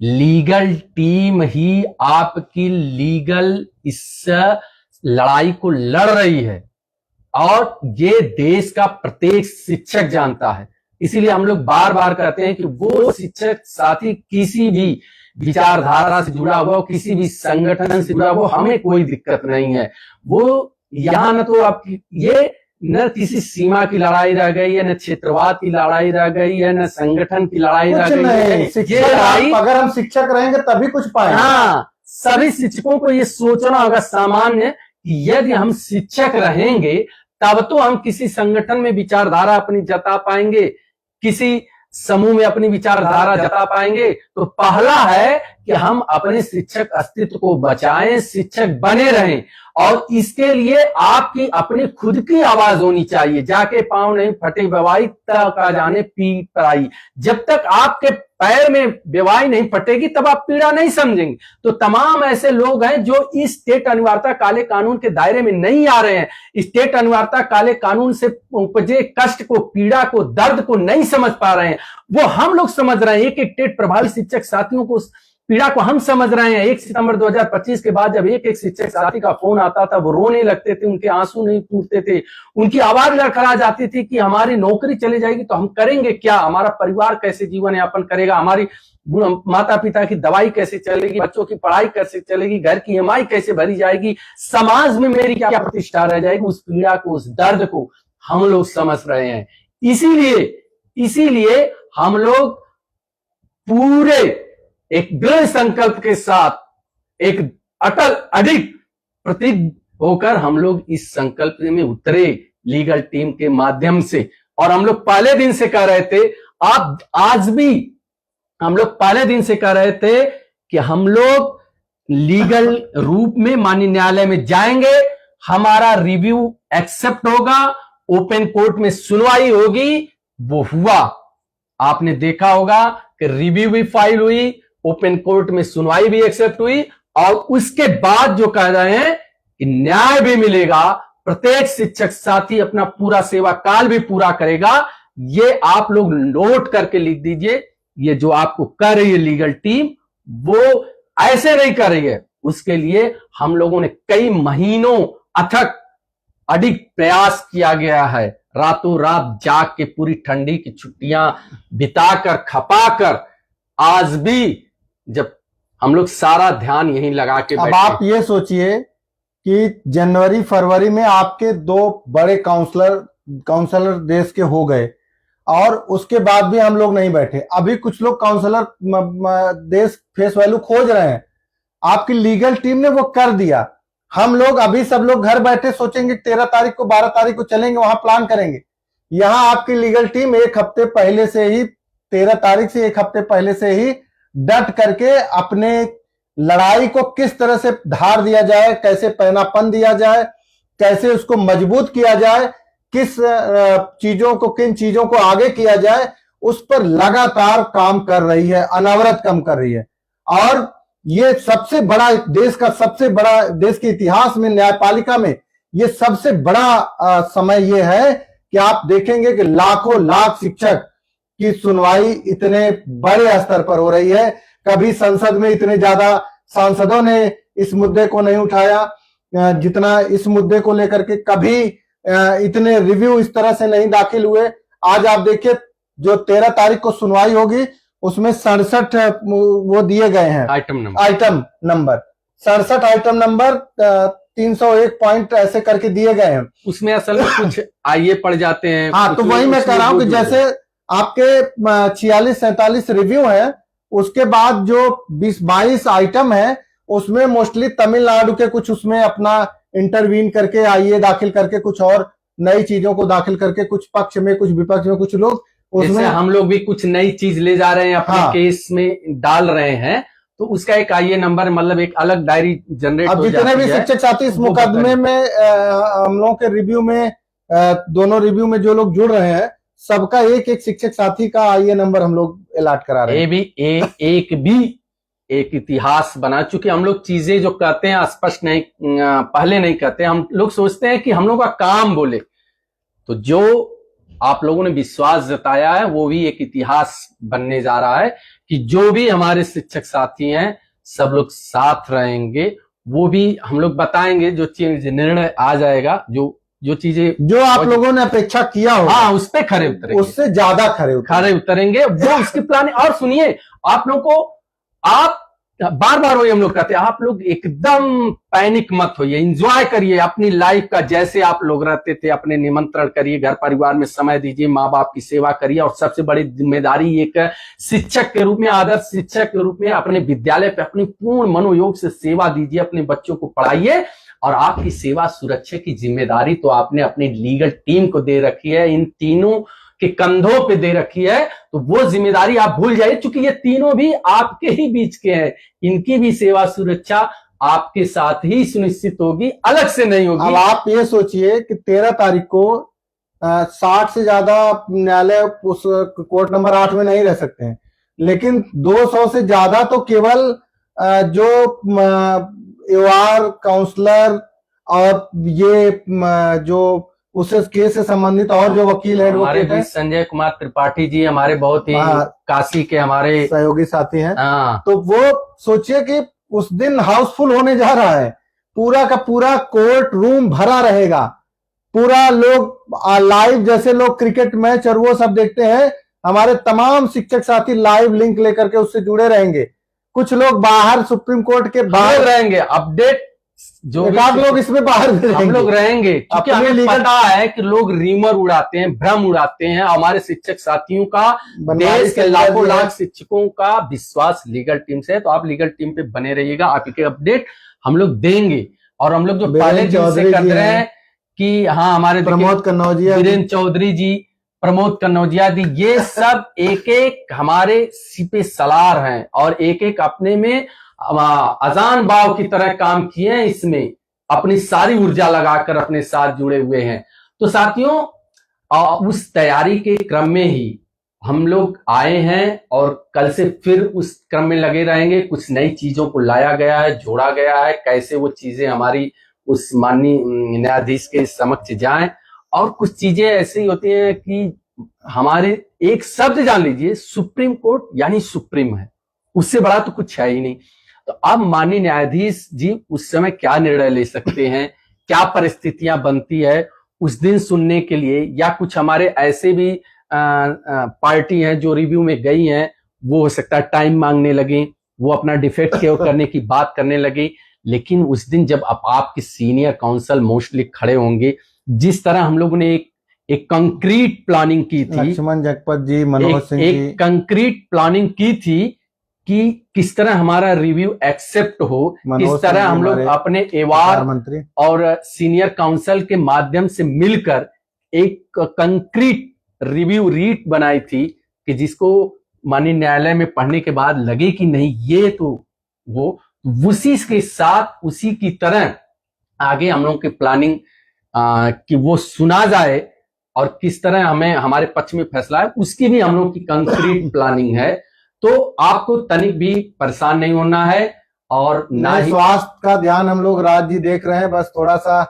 लीगल टीम ही आपकी लीगल इस लड़ाई को लड़ रही है। और ये देश का प्रत्येक शिक्षक जानता है। इसीलिए हम लोग बार बार कहते हैं कि वो शिक्षक साथी किसी भी विचारधारा से जुड़ा हुआ, किसी भी संगठन से जुड़ा हुआ, हमें कोई दिक्कत नहीं है। वो यहाँ न तो आप ये न किसी सीमा की लड़ाई रह गई है, न क्षेत्रवाद की लड़ाई रह गई है, न संगठन की लड़ाई रह गई है। ये लड़ाई, अगर हम शिक्षक रहेंगे तभी कुछ पाएंगे। हाँ, सभी शिक्षकों को ये सोचना होगा सामान्य कि यदि हम शिक्षक रहेंगे तब तो हम किसी संगठन में विचारधारा अपनी जता पाएंगे, किसी समूह में अपनी विचारधारा जता पाएंगे। तो पहला है कि हम अपने शिक्षक अस्तित्व को बचाएं, शिक्षक बने रहें। और इसके लिए आपकी अपनी खुद की आवाज होनी चाहिए। जाके पांव नहीं फटे बेवाई तब का जाने पीठ पराई। जब तक आपके पैर में बेवाई नहीं फटेगी तब आप पीड़ा नहीं समझेंगे। तो तमाम ऐसे लोग हैं जो इस स्टेट अनिवार्यता काले कानून के दायरे में नहीं आ रहे हैं। स्टेट अनिवार्यता काले कानून से उपजे कष्ट को, पीड़ा को, दर्द को नहीं समझ पा रहे हैं। वो हम लोग समझ रहे हैं। एक टेट प्रभावित शिक्षक साथियों को, पीड़ा को हम समझ रहे हैं। 1 सितंबर 2025 के बाद जब एक शिक्षक साथी का फोन आता था, वो रोने लगते थे, उनके आंसू नहीं टूटते थे, उनकी आवाज लड़खड़ा जाती थी कि हमारी नौकरी चली जाएगी तो हम करेंगे क्या, हमारा परिवार कैसे जीवन यापन करेगा, हमारी माता पिता की दवाई कैसे चलेगी, बच्चों की पढ़ाई कैसे चलेगी, घर की ईएमआई कैसे भरी जाएगी, समाज में मेरी क्या प्रतिष्ठा रह जाएगी। उस पीड़ा को, उस दर्द को हम लोग समझ रहे हैं। इसीलिए हम लोग पूरे एक दृढ़ संकल्प के साथ, एक अटल अडिग प्रतीक होकर हम लोग इस संकल्प में उतरे लीगल टीम के माध्यम से। और हम लोग पहले दिन से कह रहे थे, आप आज भी हम लोग पहले दिन से कह रहे थे कि हम लोग लीगल रूप में माननीय न्यायालय में जाएंगे, हमारा रिव्यू एक्सेप्ट होगा, ओपन कोर्ट में सुनवाई होगी। वो हुआ, आपने देखा होगा कि रिव्यू भी फाइल हुई, ओपन कोर्ट में सुनवाई भी एक्सेप्ट हुई। और उसके बाद जो कह रहे हैं कि न्याय भी मिलेगा, प्रत्येक शिक्षक साथी अपना पूरा सेवा काल भी पूरा करेगा। ये आप लोग नोट करके लिख दीजिए। ये जो आपको कर रही है लीगल टीम, वो ऐसे नहीं कर रही है। उसके लिए हम लोगों ने कई महीनों अथक अडिग प्रयास किया गया है। रातों रात जाग के, पूरी ठंडी की छुट्टियां बिताकर, खपाकर, आज भी जब हम लोग सारा ध्यान यहीं लगा के अब आप ये सोचिए कि जनवरी फरवरी में आपके 2 बड़े काउंसलर देश के हो गए और उसके बाद भी हम लोग नहीं बैठे। अभी कुछ लोग काउंसलर देश फेस वैल्यू खोज रहे हैं। आपकी लीगल टीम ने वो कर दिया। हम लोग अभी सब लोग घर बैठे सोचेंगे 13 तारीख को, 12 तारीख को चलेंगे, वहां प्लान करेंगे। यहां आपकी लीगल टीम 1 हफ्ते पहले से ही, 13 तारीख से 1 हफ्ते पहले से ही डट करके अपने लड़ाई को किस तरह से धार दिया जाए, कैसे पैनापन दिया जाए, कैसे उसको मजबूत किया जाए, किस चीजों को, किन चीजों को आगे किया जाए, उस पर लगातार काम कर रही है, अनवरत काम कर रही है। और ये सबसे बड़ा, देश का सबसे बड़ा, देश के इतिहास में न्यायपालिका में ये सबसे बड़ा समय ये है कि आप देखेंगे कि लाखों लाख शिक्षक की सुनवाई इतने बड़े स्तर पर हो रही है। कभी संसद में इतने ज्यादा सांसदों ने इस मुद्दे को नहीं उठाया जितना इस मुद्दे को लेकर के कभी इतने रिव्यू इस तरह से नहीं दाखिल हुए। आज आप देखिए, जो 13 तारीख को सुनवाई होगी उसमें 67 वो दिए गए हैं item number 67 item number 301 point ऐसे करके दिए गए हैं। उसमें असल में कुछ आइए पड़ जाते हैं। हाँ, तो वही मैं कह रहा हूं कि जैसे आपके 46-47 रिव्यू है, उसके बाद जो 20-22 आइटम है उसमें मोस्टली तमिलनाडु के कुछ उसमें अपना इंटरवीन करके, आइए दाखिल करके, कुछ और नई चीजों को दाखिल करके, कुछ पक्ष में कुछ विपक्ष में कुछ लोग उसमें, हम लोग भी कुछ नई चीज ले जा रहे हैं, अपने केस में डाल रहे हैं, तो उसका एक आइए नंबर, मतलब एक अलग डायरी जनरेट हो जाती है। जितने भी शिक्षक साथी इस मुकदमे में हम लोगों के रिव्यू में, दोनों रिव्यू में जो लोग जुड़ रहे हैं, सबका एक एक शिक्षक साथी का आइए नंबर हम लोग अलॉट करा रहे हैं। एक इतिहास बना चुके। हम लोग चीजें जो कहते हैं स्पष्ट नहीं, पहले नहीं कहते। हम लोग सोचते हैं कि हम लोग का काम बोले, तो जो आप लोगों ने विश्वास जताया है वो भी एक इतिहास बनने जा रहा है कि जो भी हमारे शिक्षक साथी हैं सब लोग साथ रहेंगे। वो भी हम लोग बताएंगे, जो चीज निर्णय आ जाएगा, जो जो चीजें जो आप लोगों ने अपेक्षा किया हो, हाँ, उस पे खरे उतरेंगे, उससे ज्यादा खरे उतरेंगे वो उसकी प्लानिंग। और सुनिए, आप लोगों को, आप बार बार वही हम लोग कहते हैं, आप लोग एकदम पैनिक मत होइए, एंजॉय करिए अपनी लाइफ का, जैसे आप लोग रहते थे। अपने निमंत्रण करिए, घर परिवार में समय दीजिए, माँ बाप की सेवा करिए, और सबसे बड़ी जिम्मेदारी एक शिक्षक के रूप में, आदर्श शिक्षक के रूप में अपने विद्यालय पे अपनी पूर्ण मनोयोग से सेवा दीजिए, अपने बच्चों को पढ़ाइए। और आपकी सेवा सुरक्षा की जिम्मेदारी तो आपने अपनी लीगल टीम को दे रखी है, इन तीनों के कंधों पे दे रखी है, तो वो जिम्मेदारी आप भूल जाइए, क्योंकि ये तीनों भी आपके ही बीच के हैं। इनकी भी सेवा सुरक्षा आपके साथ ही सुनिश्चित होगी, अलग से नहीं होगी। अब आप ये सोचिए कि 13 तारीख को 60 से ज्यादा न्यायालय उस कोर्ट नंबर 8 में नहीं रह सकते हैं, लेकिन 200 से ज्यादा तो केवल जो काउंसलर और ये जो उस केस से संबंधित और जो वकील है, हमारे भी संजय कुमार त्रिपाठी जी हमारे बहुत ही काशी के हमारे सहयोगी साथी हैं, तो वो सोचिए कि उस दिन हाउसफुल होने जा रहा है, पूरा का पूरा कोर्ट रूम भरा रहेगा, पूरा लोग लाइव, जैसे लोग क्रिकेट मैच और वो सब देखते हैं, हमारे तमाम शिक्षक साथी लाइव लिंक लेकर के उससे जुड़े रहेंगे। कुछ लोग बाहर सुप्रीम कोर्ट के बाहर रहेंगे, अपडेट जो लोग इसमें बाहर भी हम लोग रहेंगे, क्योंकि हमें पता है कि लोग रीमर उड़ाते हैं, भ्रम उड़ाते हैं। हमारे शिक्षक साथियों का, देश के लाखों लाख शिक्षकों का विश्वास लीगल टीम से है, तो आप लीगल टीम पे बने रहिएगा, आपके अपडेट हम लोग देंगे। और हम लोग जो पहले से कर रहे हैं कि हाँ, हमारे प्रमोद कन्नौजिया, वीरेंद्र चौधरी जी, प्रमोद कन्नौजिया दी, ये सब एक एक हमारे सिपे सलार हैं, और एक एक अपने में अजान बाव की तरह काम किए हैं, इसमें अपनी सारी ऊर्जा लगाकर अपने साथ जुड़े हुए हैं। तो साथियों, उस तैयारी के क्रम में ही हम लोग आए हैं, और कल से फिर उस क्रम में लगे रहेंगे। कुछ नई चीजों को लाया गया है, जोड़ा गया है, कैसे वो चीजें हमारी उस माननीय न्यायाधीश के समक्ष जाएं। और कुछ चीजें ऐसी होती हैं कि हमारे एक शब्द जान लीजिए, सुप्रीम कोर्ट यानी सुप्रीम है, उससे बड़ा तो कुछ है ही नहीं। तो अब माननीय न्यायाधीश जी उस समय क्या निर्णय ले सकते हैं, क्या परिस्थितियां बनती है उस दिन सुनने के लिए, या कुछ हमारे ऐसे भी पार्टी हैं जो रिव्यू में गई हैं, वो हो सकता है टाइम मांगने लगे, वो अपना डिफेक्ट क्योर करने की बात करने लगे। लेकिन उस दिन जब आपके सीनियर काउंसिल मोस्टली खड़े होंगे, जिस तरह हम लोगों ने एक कंक्रीट प्लानिंग की थी, लक्ष्मण जगपत जी, मनोज सिंह जी, एक कंक्रीट प्लानिंग की थी कि किस तरह हमारा रिव्यू एक्सेप्ट हो, किस तरह हम लोग अपने एवार मंत्री और सीनियर काउंसिल के माध्यम से मिलकर एक कंक्रीट रिव्यू रीट बनाई थी, कि जिसको माननीय न्यायालय में पढ़ने के बाद लगे कि नहीं, ये तो वो उसी के साथ उसी की तरह आगे हम लोग की प्लानिंग कि वो सुना जाए, और किस तरह हमें हमारे पक्ष में फैसला है, उसकी भी हम लोग की कंक्रीट प्लानिंग है। तो आपको तनिक भी परेशान नहीं होना है, और ना ही स्वास्थ्य का ध्यान हम लोग राज जी देख रहे हैं। बस थोड़ा सा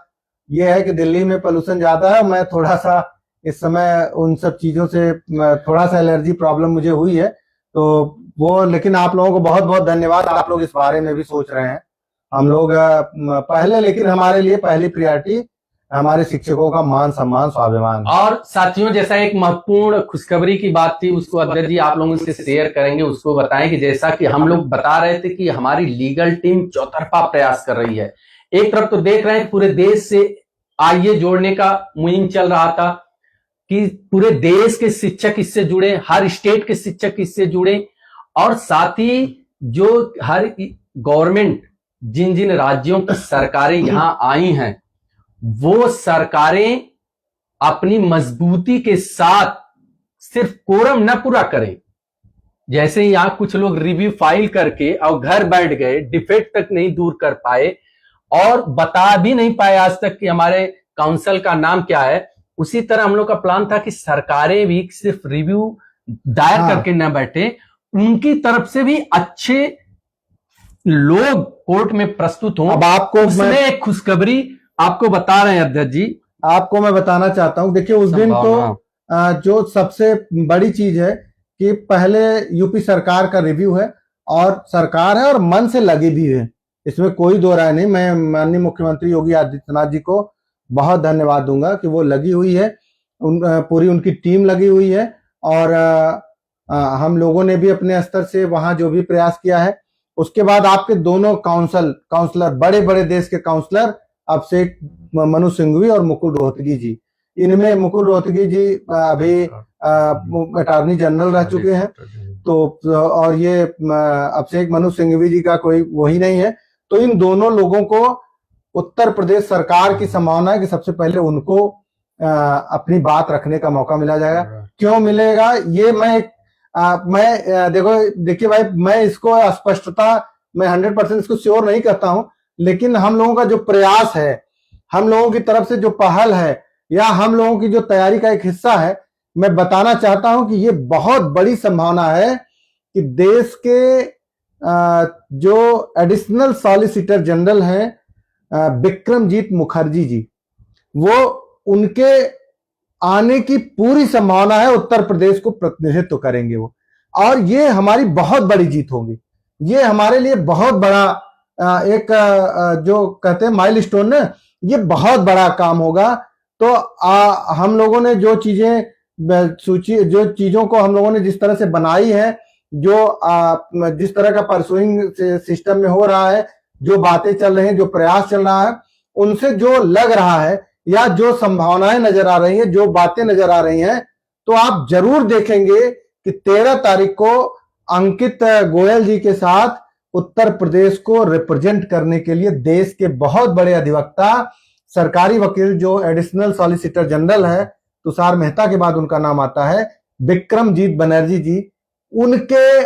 ये है कि दिल्ली में पोल्यूशन ज्यादा है, मैं थोड़ा सा इस समय उन सब चीजों से थोड़ा सा एलर्जी प्रॉब्लम मुझे हुई है, तो वो, लेकिन आप लोगों को बहुत बहुत धन्यवाद, आप लोग इस बारे में भी सोच रहे हैं। हम लोग पहले, लेकिन हमारे लिए पहली प्रायोरिटी हमारे शिक्षकों का मान सम्मान स्वाभिमान। और साथियों, जैसा एक महत्वपूर्ण खुशखबरी की बात थी, उसको अध्यक्ष जी आप लोगों से शेयर करेंगे, उसको बताएं कि जैसा कि हम लोग बता रहे थे कि हमारी लीगल टीम चौतरफा प्रयास कर रही है। एक तरफ तो देख रहे हैं पूरे देश से आईए जोड़ने का मुहिम चल रहा था, कि पूरे देश के शिक्षक इससे जुड़े, हर स्टेट के शिक्षक इससे जुड़े, और साथ ही जो हर गवर्नमेंट, जिन जिन राज्यों की सरकारें यहां आई हैं, वो सरकारें अपनी मजबूती के साथ सिर्फ कोरम न पूरा करें। जैसे यहां कुछ लोग रिव्यू फाइल करके और घर बैठ गए, डिफेक्ट तक नहीं दूर कर पाए, और बता भी नहीं पाए आज तक कि हमारे काउंसिल का नाम क्या है। उसी तरह हम लोग का प्लान था कि सरकारें भी सिर्फ रिव्यू दायर करके न बैठे, उनकी तरफ से भी अच्छे लोग कोर्ट में प्रस्तुत हों। अब आपको उसमें एक खुशखबरी आपको बता रहे हैं अध्यक्ष जी, आपको मैं बताना चाहता हूं। देखिए, उस दिन तो जो सबसे बड़ी चीज है कि पहले यूपी सरकार का रिव्यू है, और सरकार है और मन से लगी भी है, इसमें कोई दो राय नहीं। मैं माननीय मुख्यमंत्री योगी आदित्यनाथ जी को बहुत धन्यवाद दूंगा कि वो लगी हुई है, पूरी उनकी टीम लगी हुई है। और हम लोगों ने भी अपने स्तर से वहां जो भी प्रयास किया है। उसके बाद आपके दोनों काउंसलर, बड़े बड़े देश के काउंसलर, अभिषेक मनु सिंघवी और मुकुल रोहतगी जी, इनमें मुकुल रोहतगी जी अभी अटॉर्नी जनरल रह चुके हैं, तो और ये अभिषेक मनु सिंघवी जी का कोई वही नहीं है। तो इन दोनों लोगों को उत्तर प्रदेश सरकार की संभावना है कि सबसे पहले उनको अपनी बात रखने का मौका मिला जाएगा। क्यों मिलेगा ये मैं देखिए भाई, मैं इसको स्पष्टता मैं 100% इसको श्योर नहीं कहता हूं, लेकिन हम लोगों का जो प्रयास है, हम लोगों की तरफ से जो पहल है, या हम लोगों की जो तैयारी का एक हिस्सा है, मैं बताना चाहता हूं कि ये बहुत बड़ी संभावना है कि देश के जो एडिशनल सॉलिसिटर जनरल हैं बिक्रमजीत मुखर्जी जी, वो उनके आने की पूरी संभावना है। उत्तर प्रदेश को प्रतिनिधित्व करेंगे वो, और ये हमारी बहुत बड़ी जीत होगी। ये हमारे लिए बहुत बड़ा एक जो कहते हैं माइलस्टोन है, ये बहुत बड़ा काम होगा। तो हम लोगों ने जो चीजों को हम लोगों ने जिस तरह से बनाई है, जो जिस तरह का परसुइंग सिस्टम में हो रहा है, जो बातें चल रही हैं, जो प्रयास चल रहा है, उनसे जो लग रहा है या जो संभावनाएं नजर आ रही हैं, जो बातें नजर आ रही हैं, तो आप जरूर देखेंगे कि 13 तारीख को अंकित गोयल जी के साथ उत्तर प्रदेश को रिप्रेजेंट करने के लिए देश के बहुत बड़े अधिवक्ता, सरकारी वकील, जो एडिशनल सॉलिसिटर जनरल है, तुषार मेहता के बाद उनका नाम आता है, बिक्रमजीत बनर्जी जी, उनके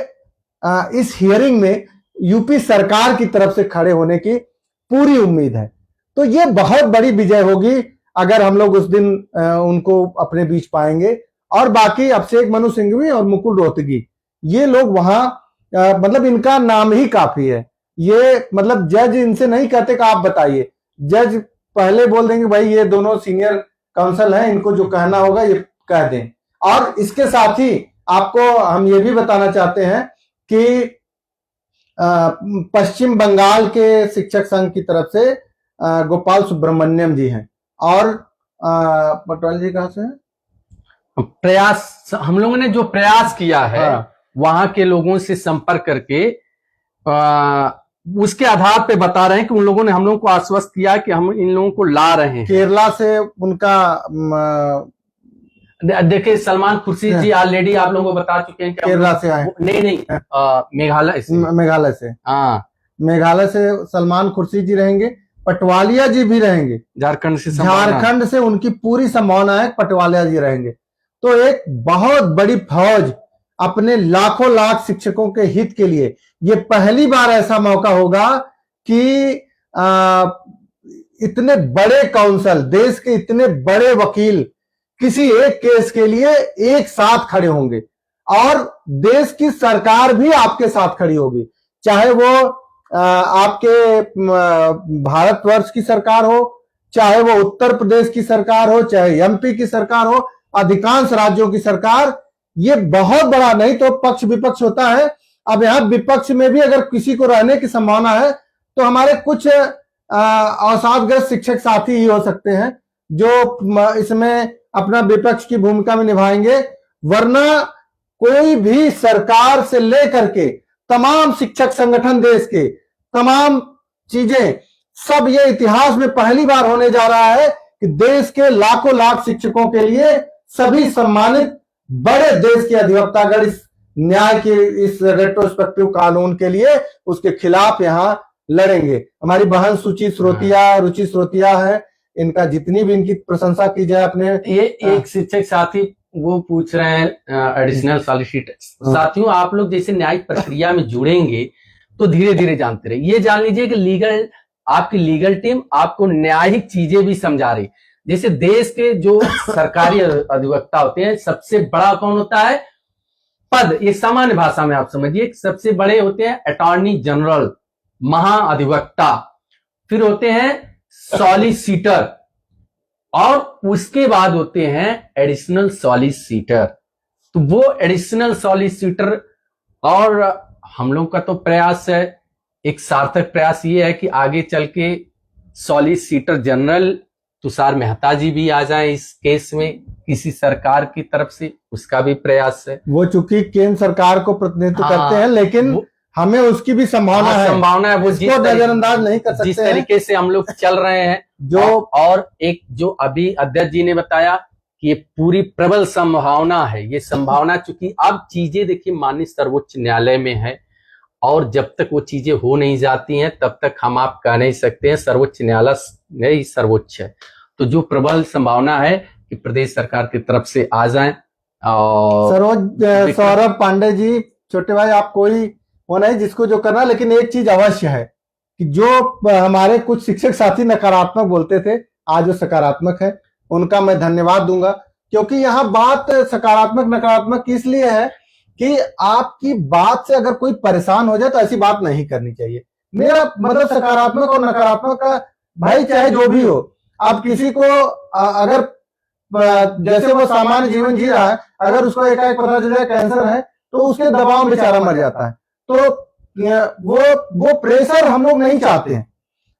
इस हियरिंग में यूपी सरकार की तरफ से खड़े होने की पूरी उम्मीद है। तो ये बहुत बड़ी विजय होगी अगर हम लोग उस दिन उनको अपने बीच पाएंगे। और बाकी अभिषेक मनु सिंघवी और मुकुल रोहतगी, ये लोग वहां मतलब इनका नाम ही काफी है। ये मतलब जज इनसे नहीं कहते कि आप बताइए, जज पहले बोल देंगे भाई ये दोनों सीनियर काउंसिल हैं, इनको जो कहना होगा ये कह दें। और इसके साथ ही आपको हम ये भी बताना चाहते हैं कि पश्चिम बंगाल के शिक्षक संघ की तरफ से गोपाल सुब्रमण्यम जी हैं, और पटवाल जी कहां से हैं? प्रयास, हम लोगों ने जो प्रयास किया है, वहां के लोगों से संपर्क करके उसके आधार पे बता रहे हैं कि उन लोगों ने हम लोगों को आश्वस्त किया कि हम इन लोगों को ला रहे हैं। केरला से उनका देखिए, सलमान खुर्शीद जी ऑलरेडी आप लोगों को बता चुके हैं कि केरला से आए, नहीं मेघालय से, हाँ, मेघालय से सलमान खुर्शीद जी रहेंगे। पटवालिया जी भी रहेंगे, झारखंड से उनकी पूरी संभावना है, पटवालिया जी रहेंगे। तो एक बहुत बड़ी फौज अपने लाखों लाख शिक्षकों के हित के लिए, ये पहली बार ऐसा मौका होगा कि इतने बड़े काउंसिल, देश के इतने बड़े वकील किसी एक केस के लिए एक साथ खड़े होंगे, और देश की सरकार भी आपके साथ खड़ी होगी, चाहे वो आपके भारतवर्ष की सरकार हो, चाहे वो उत्तर प्रदेश की सरकार हो, चाहे एमपी की सरकार हो, अधिकांश राज्यों की सरकार। ये बहुत बड़ा, नहीं तो पक्ष विपक्ष होता है। अब यहां विपक्ष में भी अगर किसी को रहने की संभावना है तो हमारे कुछ अवसादग्रस्त शिक्षक साथी ही हो सकते हैं जो इसमें अपना विपक्ष की भूमिका में निभाएंगे, वरना कोई भी सरकार से लेकर के तमाम शिक्षक संगठन, देश के तमाम चीजें, सब ये इतिहास में पहली बार होने जा रहा है कि देश के लाखों लाख शिक्षकों के लिए सभी सम्मानित बड़े देश के अधिवक्तागण इस न्याय के, इस रेट्रोस्पेक्टिव कानून के लिए, उसके खिलाफ यहां लड़ेंगे। हमारी बहन रुचि श्रोतिया है, इनका जितनी भी इनकी प्रशंसा की जाए अपने। ये एक शिक्षक साथी वो पूछ रहे हैं, एडिशनल सॉलिसिटर साथियों, आप लोग जैसे न्यायिक प्रक्रिया में जुड़ेंगे तो धीरे धीरे जानते रहे, ये जान लीजिए कि आपकी लीगल टीम आपको न्यायिक चीजें भी समझा रही। जैसे देश के जो सरकारी अधिवक्ता होते हैं, सबसे बड़ा कौन होता है पद, ये सामान्य भाषा में आप समझिए, सबसे बड़े होते हैं अटॉर्नी जनरल, महाअधिवक्ता, फिर होते हैं सॉलिसिटर, और उसके बाद होते हैं एडिशनल सॉलिसिटर। तो वो एडिशनल सॉलिसिटर, और हम लोग का तो प्रयास है, एक सार्थक प्रयास ये है कि आगे चल के सॉलिसिटर जनरल तुषार मेहता जी भी आ जाएं इस केस में किसी सरकार की तरफ से, उसका भी प्रयास है। वो चूंकि केंद्र सरकार को प्रतिनिधित्व हाँ, करते हैं, लेकिन हमें उसकी भी संभावना है, संभावना है। वो इसको नजरअंदाज नहीं कर सकते। जिस तरीके से हम लोग चल रहे हैं जो और एक जो अभी अध्यक्ष जी ने बताया कि ये पूरी प्रबल संभावना है, ये संभावना चूंकि अब चीजें देखिए माननीय सर्वोच्च न्यायालय में है और जब तक वो चीजें हो नहीं जाती हैं तब तक हम आप कह नहीं सकते हैं। सर्वोच्च न्यायालय ही सर्वोच्च है, तो जो प्रबल संभावना है कि प्रदेश सरकार की तरफ से आ जाएं। और सौरभ पांडे जी, छोटे भाई, आप कोई वो नहीं जिसको जो करना, लेकिन एक चीज अवश्य है कि जो हमारे कुछ शिक्षक साथी नकारात्मक बोलते थे, आज वो सकारात्मक है, उनका मैं धन्यवाद दूंगा। क्योंकि यहाँ बात सकारात्मक नकारात्मक इसलिए है कि आपकी बात से अगर कोई परेशान हो जाए तो ऐसी बात नहीं करनी चाहिए। मेरा मतलब सकारात्मक और नकारात्मक का भाई चाहे जो भी हो, आप किसी को अगर जैसे वो सामान्य जीवन जी रहा है, अगर उसको एकाएक पता चल जाए कैंसर है तो उसके दबाव में बेचारा मर जाता है। तो वो प्रेशर हम लोग नहीं चाहते हैं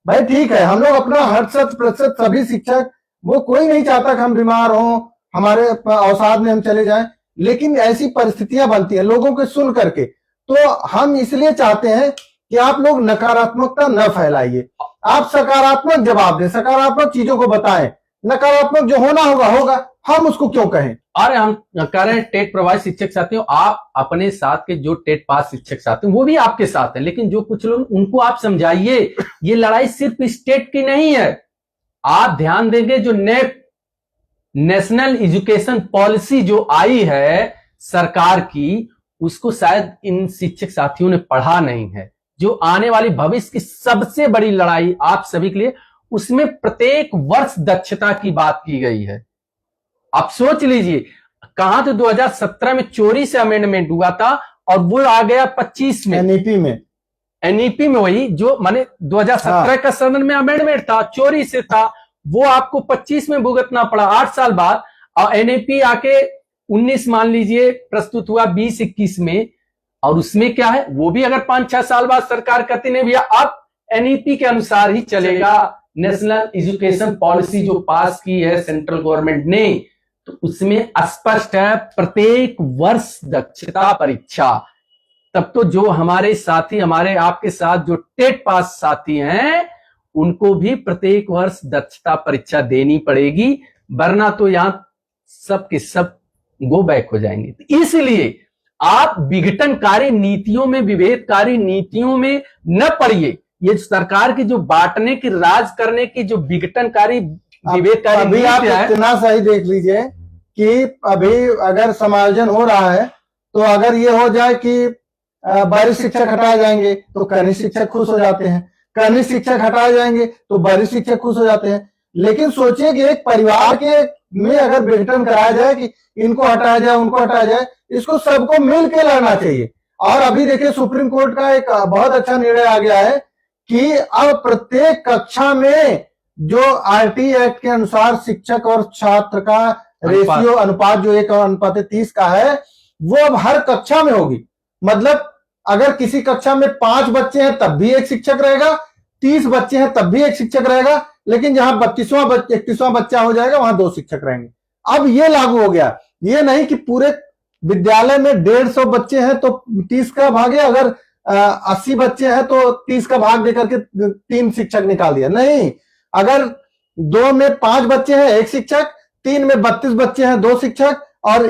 भाई। ठीक है, हम लोग अपना 100% सभी शिक्षक, वो कोई नहीं चाहता कि हम बीमार हों, हमारे अवसाद में हम चले जाएं, लेकिन ऐसी परिस्थितियां बनती हैं लोगों के सुन करके। तो हम इसलिए चाहते हैं कि आप लोग नकारात्मकता न फैलाइए, आप सकारात्मक जवाब दें, सकारात्मक चीजों को बताएं। नकारात्मक जो होना होगा होगा, हम उसको क्यों कहें। अरे हम कह रहे हैं टेट प्रभावित शिक्षक साथियों, आप अपने साथ के जो टेट पास शिक्षक साथी वो भी आपके साथ हैं, लेकिन जो कुछ लोग उनको आप समझाइए ये लड़ाई सिर्फ स्टेट की नहीं है। आप ध्यान देंगे जो नेशनल एजुकेशन पॉलिसी जो आई है सरकार की, उसको शायद इन शिक्षक साथियों ने पढ़ा नहीं है। जो आने वाली भविष्य की सबसे बड़ी लड़ाई आप सभी के लिए, उसमें प्रत्येक वर्ष दक्षता की बात की गई है। आप सोच लीजिए, कहां तो 2017 में चोरी से अमेंडमेंट हुआ था और वो आ गया 25 में एनईपी में वही जो माने 2017 का सदन में अमेंडमेंट था, चोरी से था, वो आपको 25 में भुगतना पड़ा 8 साल बाद। और एनईपी आके 19 मान लीजिए प्रस्तुत हुआ 20-21 में, और उसमें क्या है, वो भी अगर 5-6 साल बाद सरकार कहती नहीं भैया अब एनईपी के अनुसार ही चलेगा, नेशनल एजुकेशन पॉलिसी जो पास की है सेंट्रल गवर्नमेंट ने, तो उसमें स्पष्ट है प्रत्येक वर्ष दक्षता परीक्षा। तब तो जो हमारे साथी, हमारे आपके साथ जो टेट पास साथी हैं, उनको भी प्रत्येक वर्ष दक्षता परीक्षा देनी पड़ेगी, वरना तो यहां सब के सब गो बैक हो जाएंगे। इसलिए आप विघटनकारी नीतियों में, विभेदकारी नीतियों में न पड़िए। ये सरकार की जो बांटने की, राज करने की जो विघटनकारी विभेदकारी अभी आप इतना सही देख लीजिए कि अभी अगर समायोजन हो रहा है तो अगर ये हो जाए कि वरिष्ठ शिक्षक हटाए जाएंगे तो कनिष्ठ शिक्षक खुश हो जाते हैं, कनिष्ठ शिक्षक हटाए जाएंगे तो वरिष्ठ शिक्षक खुश हो जाते हैं। लेकिन सोचिए कि एक परिवार के में अगर विघटन कराया जाए कि इनको हटाया जाए उनको हटाया जाए, इसको सबको मिल के लड़ना चाहिए। और अभी देखिए सुप्रीम कोर्ट का एक बहुत अच्छा निर्णय आ गया है कि अब प्रत्येक कक्षा में जो आरटी एक्ट के अनुसार शिक्षक और छात्र का रेशियो अनुपात जो 1:30 का है, वो अब हर कक्षा में होगी। मतलब अगर किसी कक्षा में 5 बच्चे हैं तब भी एक शिक्षक रहेगा, 30 बच्चे हैं तब भी एक शिक्षक रहेगा, लेकिन जहां 31वां बच्चा हो जाएगा वहां 2 शिक्षक रहेंगे। अब ये लागू हो गया, ये नहीं कि पूरे विद्यालय में 150 बच्चे हैं तो 30 का भागे, अगर 80 बच्चे हैं तो 30 का भाग देकर के 3 शिक्षक निकाल दिया। नहीं, अगर 2 में 5 बच्चे हैं 1 शिक्षक, 3 में 32 बच्चे हैं 2 शिक्षक, और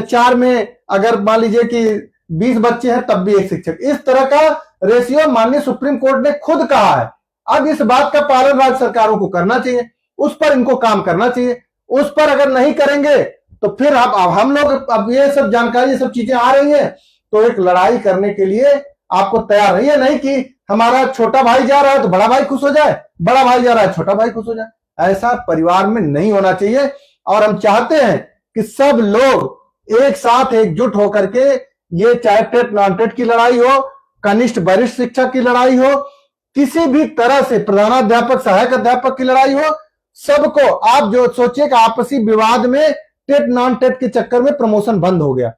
4 में अगर मान लीजिए कि 20 बच्चे हैं तब भी 1 शिक्षक। इस तरह का रेशियो माननीय सुप्रीम कोर्ट ने खुद कहा है। अब इस बात का पालन राज्य सरकारों को करना चाहिए, उस पर इनको काम करना चाहिए। उस पर अगर नहीं करेंगे तो फिर अब हम लोग, अब ये सब जानकारी, ये सब चीजें आ रही हैं तो एक लड़ाई करने के लिए आपको तैयार रहिए। नहीं कि हमारा छोटा भाई जा रहा है तो बड़ा भाई खुश हो जाए, बड़ा भाई जा रहा है छोटा भाई खुश हो जाए। ऐसा परिवार में नहीं होना चाहिए। और हम चाहते हैं कि सब लोग एक साथ एकजुट होकर के, ये चाहे टेट नॉन टेट की लड़ाई हो, कनिष्ठ वरिष्ठ शिक्षक की लड़ाई हो, किसी भी तरह से प्रधानाध्यापक सहायक अध्यापक की लड़ाई हो, सबको आप जो सोचिए कि आपसी विवाद में टेट नॉन टेट के चक्कर में प्रमोशन बंद हो गया,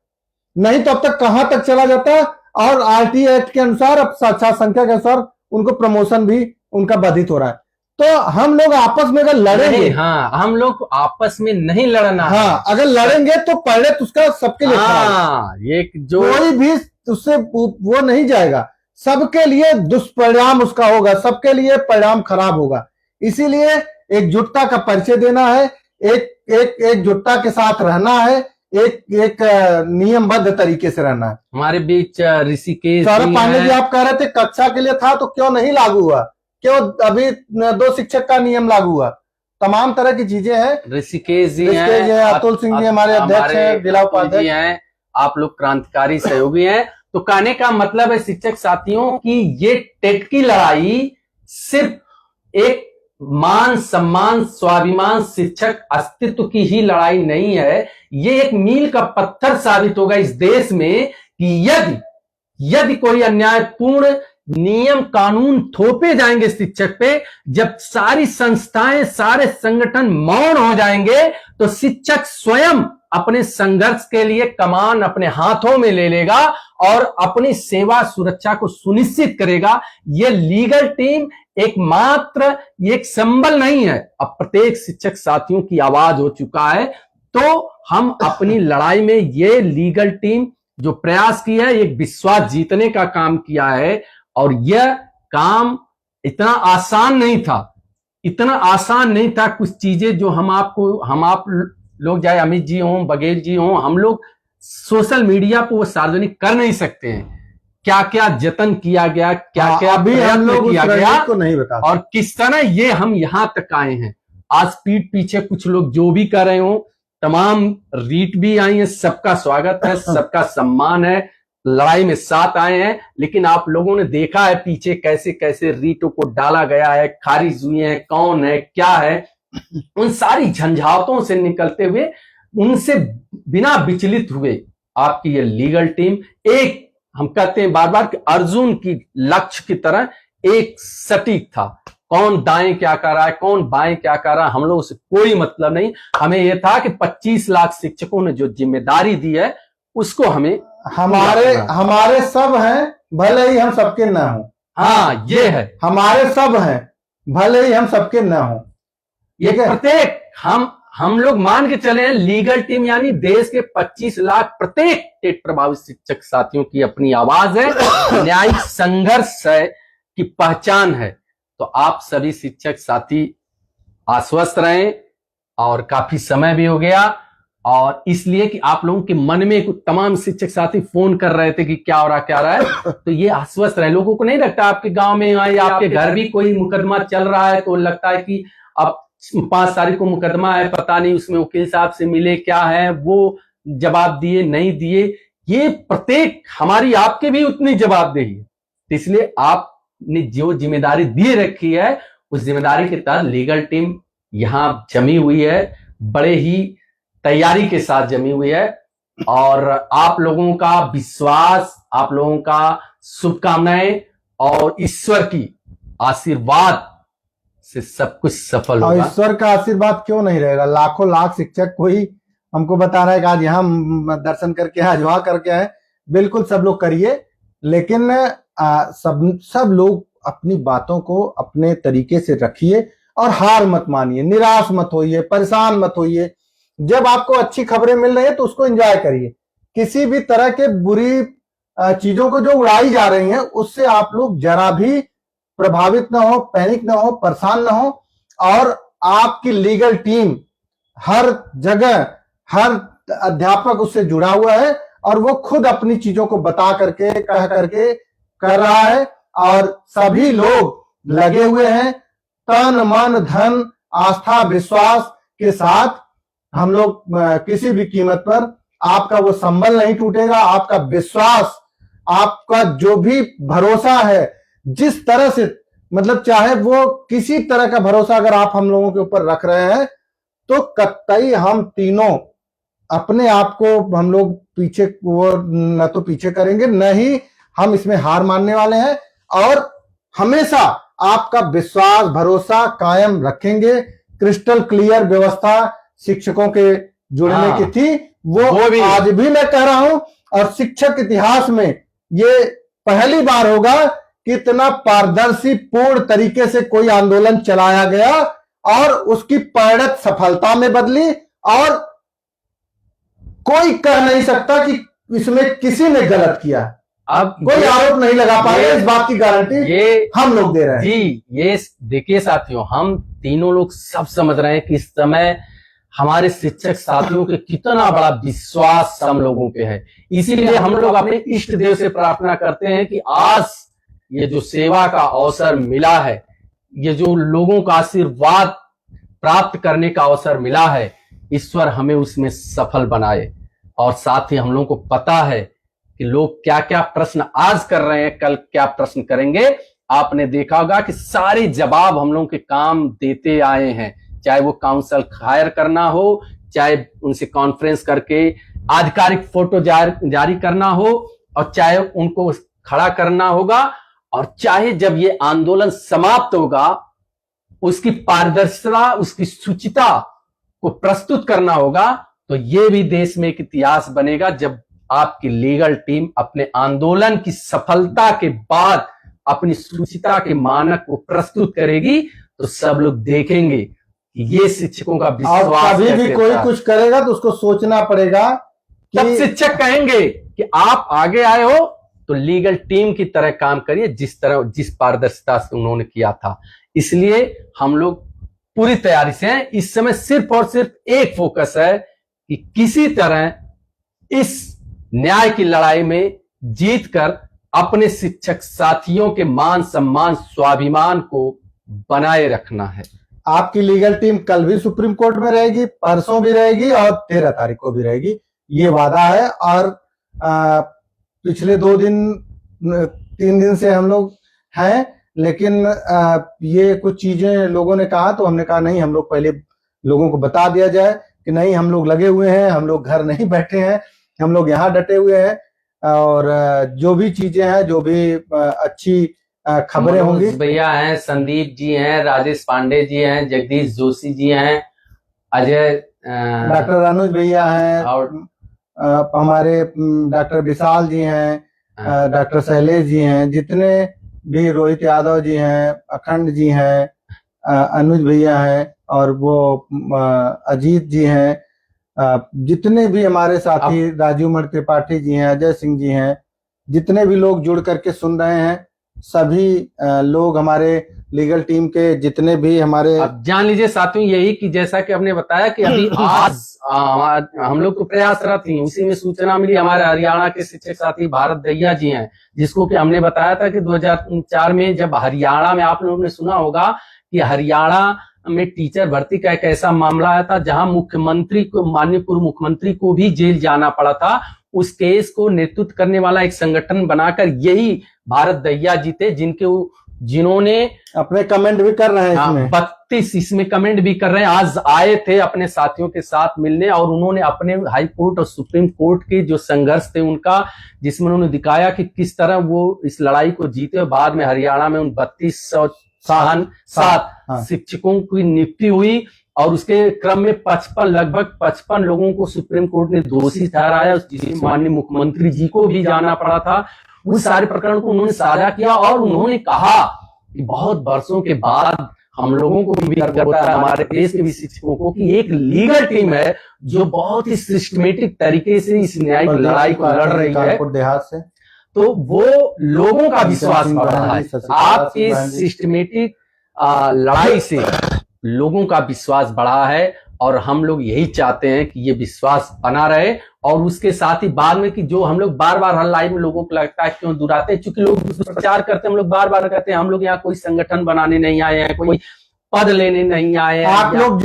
नहीं तो अब तक कहां तक चला जाता। और आरटी एक्ट के अनुसार अब छात्र संख्या के अनुसार उनको प्रमोशन भी उनका बाधित हो रहा है। तो हम लोग आपस में अगर लड़ेंगे, नहीं, हाँ, हम लोग आपस में नहीं लड़ना है। हाँ, अगर लड़ेंगे तो परिणत उसका सबके लिए खराब है। हाँ, ये जो कोई भी उससे वो नहीं जाएगा, सबके लिए दुष्परिणाम उसका होगा, सबके लिए परिणाम खराब होगा। इसीलिए एकजुटता का परिचय देना है, एकजुटता के साथ रहना है, एक नियमबद्ध तरीके से रहना है। हमारे बीच ऋषिकेश सौरभ जी पांडे जी, हैं। आप कह रहे थे कक्षा के लिए था तो क्यों नहीं लागू हुआ, क्यों अभी 2 शिक्षक का नियम लागू हुआ, तमाम तरह की चीजें हैं। ऋषिकेश जी ऋषिकेश जी हैं, हैं, अतुल सिंह जी हमारे अध्यक्ष हैं, जिला अतुल जी उपाध्यक्ष हैं, आप लोग क्रांतिकारी सहयोगी हैं। तो कहने का मतलब है शिक्षक साथियों की ये टेट की लड़ाई सिर्फ एक मान सम्मान स्वाभिमान शिक्षक अस्तित्व की ही लड़ाई नहीं है, ये एक मील का पत्थर साबित होगा इस देश में कि यदि कोई अन्यायपूर्ण नियम कानून थोपे जाएंगे शिक्षक पे, जब सारी संस्थाएं सारे संगठन मौन हो जाएंगे तो शिक्षक स्वयं अपने संघर्ष के लिए कमान अपने हाथों में ले लेगा और अपनी सेवा सुरक्षा को सुनिश्चित करेगा। यह लीगल टीम एकमात्र एक संबल नहीं है, अब प्रत्येक शिक्षक साथियों की आवाज हो चुका है। तो हम अपनी लड़ाई में ये लीगल टीम जो प्रयास किया है, एक विश्वास जीतने का काम किया है और यह काम इतना आसान नहीं था। कुछ चीजें जो हम आप लोग चाहे अमित जी हों, बघेल जी हों, हम लोग सोशल मीडिया पर वो सार्वजनिक कर नहीं सकते हैं। क्या क्या जतन किया गया, क्या क्या अभी हम लोग किया गया को नहीं बता, और किस तरह ये हम यहां तक आए हैं। आज पीठ पीछे कुछ लोग जो भी कर रहे हो, तमाम रीट भी आई है, सबका स्वागत है, सबका सम्मान है, लड़ाई में साथ आए हैं। लेकिन आप लोगों ने देखा है पीछे कैसे कैसे रीटों को डाला गया है, खारिज हुई है, कौन है क्या है, उन सारी झंझावतों से निकलते हुए, उनसे बिना विचलित हुए आपकी ये लीगल टीम एक, हम कहते हैं बार बार कि अर्जुन की लक्ष्य की तरह एक सटीक था। कौन दाएं क्या कर रहा है, कौन बाएं क्या कर रहा है, हम लोग उससे कोई मतलब नहीं। हमें यह था कि 25 लाख शिक्षकों ने जो जिम्मेदारी दी है उसको हमें हमारे सब हैं, भले ही हम सबके ना हो। हाँ, ये है, हमारे सब हैं, भले ही हम सबके ना हो। ये प्रत्येक हम लोग मान के चले हैं लीगल टीम यानी देश के 25 लाख प्रत्येक टेट प्रभावित शिक्षक साथियों की अपनी आवाज है, न्यायिक संघर्ष है की पहचान है। तो आप सभी शिक्षक साथी आश्वस्त रहें, और काफी समय भी हो गया, और इसलिए कि आप लोगों के मन में तमाम शिक्षक साथी फोन कर रहे थे कि क्या हो रहा है, तो ये आश्वस्त रहे। लोगों को नहीं लगता आपके गांव में या आपके घर भी कोई मुकदमा चल रहा है तो लगता है कि अब 5 तारीख को मुकदमा है, पता नहीं उसमें वकील साहब से मिले क्या है, वो जवाब दिए नहीं दिए। ये प्रत्येक हमारी आपके भी उतनी जवाबदेही है। इसलिए आपने जो जिम्मेदारी दी रखी है उस जिम्मेदारी के तहत लीगल टीम यहां जमी हुई है, बड़े ही तैयारी के साथ जमी हुई है, और आप लोगों का विश्वास, आप लोगों का शुभकामनाएं और ईश्वर की आशीर्वाद से सब कुछ सफल होगा। और ईश्वर का आशीर्वाद क्यों नहीं रहेगा, लाखों लाख शिक्षक कोई हमको बता रहा है कि आज यहाँ दर्शन करके आज वहां करके आए, बिल्कुल सब लोग करिए, लेकिन सब लोग अपनी बातों को अपने तरीके से रखिए और हार मत मानिए, निराश मत होइए, परेशान मत होइए। जब आपको अच्छी खबरें मिल रही है तो उसको एंजॉय करिए। किसी भी तरह के बुरी चीजों को जो उड़ाई जा रही हैं उससे आप लोग जरा भी प्रभावित ना हो, पैनिक ना हो, परेशान ना हो। और आपकी लीगल टीम हर जगह, हर अध्यापक उससे जुड़ा हुआ है और वो खुद अपनी चीजों को बता करके, कह करके कर रहा है, और सभी लोग लगे हुए हैं तन मन धन आस्था विश्वास के साथ। हम लोग किसी भी कीमत पर, आपका वो संबल नहीं टूटेगा, आपका विश्वास, आपका जो भी भरोसा है, जिस तरह से, मतलब चाहे वो किसी तरह का भरोसा अगर आप हम लोगों के ऊपर रख रहे हैं तो कतई हम तीनों अपने आप को, हम लोग पीछे वो न तो पीछे करेंगे, न ही हम इसमें हार मानने वाले हैं, और हमेशा आपका विश्वास भरोसा कायम रखेंगे। क्रिस्टल क्लियर व्यवस्था शिक्षकों के जुड़ने की थी, वो भी आज भी मैं कह रहा हूं, और शिक्षक इतिहास में ये पहली बार होगा कितना पारदर्शी पूर्ण तरीके से कोई आंदोलन चलाया गया और उसकी परिणत सफलता में बदली, और कोई कह नहीं सकता कि इसमें किसी ने गलत किया। अब कोई आरोप नहीं लगा पाएगा, इस बात की गारंटी ये हम लोग दे रहे हैं। जी, ये देखिए साथियों, हम तीनों लोग सब समझ रहे हैं कि इस समय हमारे शिक्षक साथियों के कितना बड़ा विश्वास हम लोगों पे है। इसीलिए हम लोग अपने इष्ट देव से प्रार्थना करते हैं कि आज ये जो सेवा का अवसर मिला है, ये जो लोगों का आशीर्वाद प्राप्त करने का अवसर मिला है, ईश्वर हमें उसमें सफल बनाए। और साथ ही हम लोगों को पता है कि लोग क्या क्या प्रश्न आज कर रहे हैं, कल क्या प्रश्न करेंगे। आपने देखा होगा कि सारे जवाब हम लोगों के काम देते आए हैं, चाहे वो काउंसिल हायर करना हो, चाहे उनसे कॉन्फ्रेंस करके आधिकारिक फोटो जारी करना हो, और चाहे उनको खड़ा करना होगा, और चाहे जब ये आंदोलन समाप्त होगा उसकी पारदर्शिता, उसकी शुचिता को प्रस्तुत करना होगा। तो ये भी देश में एक इतिहास बनेगा जब आपकी लीगल टीम अपने आंदोलन की सफलता के बाद अपनी शुचिता के मानक को प्रस्तुत करेगी। तो सब लोग देखेंगे कि ये शिक्षकों का विश्वास। कभी भी कोई कुछ करेगा तो उसको सोचना पड़ेगा तब शिक्षक कहेंगे कि आप आगे आए हो तो लीगल टीम की तरह काम करिए, जिस पारदर्शिता से उन्होंने किया था। इसलिए हम लोग पूरी तैयारी से हैं। इस समय सिर्फ और सिर्फ एक फोकस है कि किसी तरह इस न्याय की लड़ाई में जीतकर अपने शिक्षक साथियों के मान सम्मान स्वाभिमान को बनाए रखना है। आपकी लीगल टीम कल भी सुप्रीम कोर्ट में रहेगी, परसों भी रहेगी और 13 तारीख को भी रहेगी, ये वादा है। और पिछले 3 दिन से हम लोग हैं, लेकिन ये कुछ चीजें लोगों ने कहा तो हमने कहा नहीं, हम लोग पहले लोगों को बता दिया जाए कि नहीं, हम लोग लगे हुए हैं, हम लोग घर नहीं बैठे हैं, हम लोग यहाँ डटे हुए हैं। और जो भी चीजें हैं, जो भी अच्छी खबरें होंगी, भैया हैं, संदीप जी हैं, राजेश पांडे जी हैं, जगदीश जोशी जी हैं, अजय, डॉक्टर अनुज भैया हैं, और हमारे डॉक्टर विशाल जी हैं, डॉक्टर शैलेश जी हैं, जितने भी, रोहित यादव जी हैं, अखंड जी हैं, अनुज भैया हैं, और वो अजीत जी हैं, जितने भी हमारे साथी राजू मण त्रिपाठी जी हैं, अजय सिंह जी हैं, जितने भी लोग जुड़ करके सुन रहे हैं, सभी लोग हमारे लीगल टीम के जितने भी हमारे, अब जान लीजिए साथियों यही कि जैसा कि हमने बताया कि अभी आज हम लोग तो प्रयासरत ही, उसी में सूचना मिली हमारे हरियाणा के शिक्षक साथी भारत दहिया जी हैं, जिसको कि हमने बताया था कि 2004 में जब हरियाणा में, आप लोगों ने सुना होगा कि हरियाणा में टीचर भर्ती का एक ऐसा मामला आया था जहां मुख्यमंत्री को, माननीय पूर्व मुख्यमंत्री को भी जेल जाना पड़ा था। उस केस को नेतृत्व करने वाला एक संगठन बनाकर यही भारत दहिया जी थे, जिन्होंने अपने कमेंट भी कर रहे हैं इसमें, 32 इसमें कमेंट भी कर रहे हैं। आज आए थे अपने साथियों के साथ मिलने, और उन्होंने अपने हाई कोर्ट और सुप्रीम कोर्ट के जो संघर्ष थे उनका, जिसमें उन्होंने दिखाया कि किस तरह वो इस लड़ाई को जीते। बाद में हरियाणा में उन 32,7 शिक्षकों की नियुक्ति हुई, और उसके क्रम में लगभग 55 लोगों को सुप्रीम कोर्ट ने दोषी ठहराया, जिसमें माननीय मुख्यमंत्री जी को भी जाना पड़ा था। उस सारे प्रकरण को उन्होंने साझा किया, और उन्होंने कहा कि बहुत वर्षों के बाद हम लोगों को भी गर्व होता है, हमारे देश के भी शिक्षकों को, कि एक लीगल टीम है जो बहुत ही सिस्टमेटिक तरीके से इस न्यायिक लड़ाई को लड़ रही है। देहात से तो वो लोगों का विश्वास बढ़ रहा है। आपकी सिस्टमेटिक लड़ाई से लोगों का विश्वास बढ़ा है, और हम लोग यही चाहते हैं कि ये विश्वास बना रहे। और उसके साथ ही बाद में कि जो हम लोग बार बार हर लाइव में लोगों को लगता है क्यों दुहराते हैं, चूंकि लोग प्रचार करते हैं, हम लोग बार बार कहते हैं हम लोग यहाँ कोई संगठन बनाने नहीं आए हैं, कोई पद लेने नहीं आए हैं। आप लोग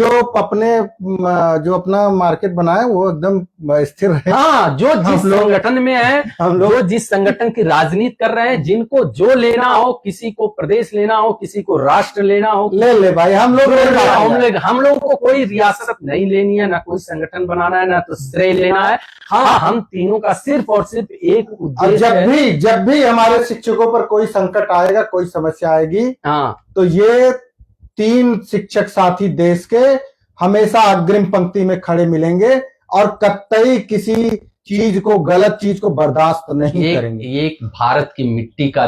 जो अपना मार्केट बनाए वो एकदम स्थिर है। हाँ, जो जिस संगठन में है, हम लोग जिस संगठन की राजनीति कर रहे हैं, जिनको जो लेना हो, किसी को प्रदेश लेना हो, किसी को राष्ट्र लेना हो, ले भाई, हम लोग को कोई रियासत नहीं लेनी है, ना कोई संगठन बनाना है, ना तो श्रेय लेना है। हाँ, हम तीनों का सिर्फ और सिर्फ एक उद्देश्य, जब भी हमारे शिक्षकों पर कोई संकट आएगा, कोई समस्या आएगी, हाँ, तो ये 3 शिक्षक साथी देश के हमेशा अग्रिम पंक्ति में खड़े मिलेंगे, और कतई किसी चीज को, गलत चीज को बर्दाश्त नहीं करेंगे। एक भारत की मिट्टी का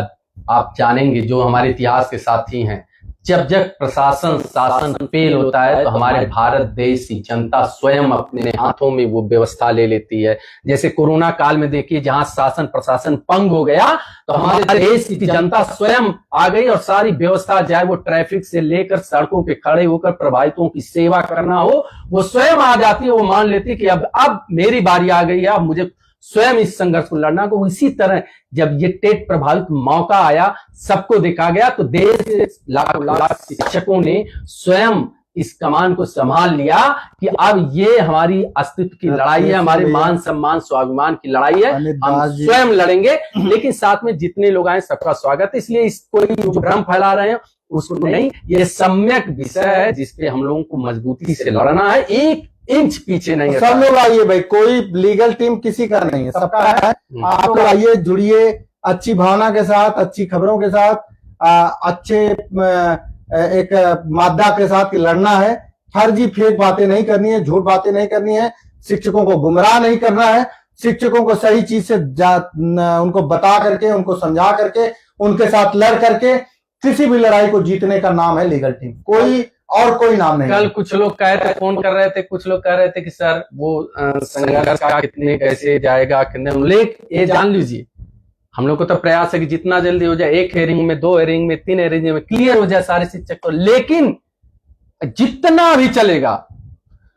आप जानेंगे, जो हमारे इतिहास के साथी हैं, जब जब प्रशासन शासन फेल होता है तो हमारे भारत देश की जनता स्वयं अपने हाथों में वो व्यवस्था ले लेती है। जैसे कोरोना काल में देखिए, जहां शासन प्रशासन पंग हो गया तो हमारे देश की जनता स्वयं आ गई और सारी व्यवस्था, चाहे वो ट्रैफिक से लेकर सड़कों पे खड़े होकर प्रभावितों की सेवा करना हो, वो स्वयं आ जाती है। वो मान लेती है कि अब मेरी बारी आ गई है, अब मुझे स्वयं इस संघर्ष को लड़ना को। इसी तरह जब ये टेट प्रभावित मौका आया, सबको देखा गया, तो देश के लाखों लाख शिक्षकों ने स्वयं इस कमान को संभाल लिया कि अब ये हमारी अस्तित्व की लड़ाई है, हमारे मान सम्मान स्वाभिमान की लड़ाई है, हम स्वयं लड़ेंगे। लेकिन साथ में जितने लोग आए सबका स्वागत है। इसलिए इसको जो भ्रम फैला रहे हैं उसको नहीं, ये सम्यक विषय है जिसपे हम लोगों को मजबूती से लड़ना है, एक इंच पीछे नहीं है। सब लोग आइए भाई, कोई लीगल टीम किसी का नहीं है, सबका है। आप लोग आइए, जुड़िए अच्छी भावना के साथ, अच्छी खबरों के साथ, अच्छे एक मादा के साथ कि लड़ना है। फर्जी फेक बातें नहीं करनी है, झूठ बातें नहीं करनी है, शिक्षकों को गुमराह नहीं करना है, शिक्षकों को सही चीज से उनको बता करके, उनको समझा करके, उनके साथ लड़ करके किसी भी लड़ाई को जीतने का नाम है लीगल टीम, कोई और कोई नाम नहीं। कल कुछ लोग कह रहे थे, फोन कर रहे थे, कुछ लोग कह रहे थे कि सर वो संघर्ष का कितने कैसे जाएगा, कितने, ये जान लीजिए हम लोग को तो प्रयास है कि जितना जल्दी हो जाए, 1 हेयरिंग में, 2 हेयरिंग में, 3 हेयरिंग में क्लियर हो जाए सारे शिक्षक को। लेकिन जितना भी चलेगा,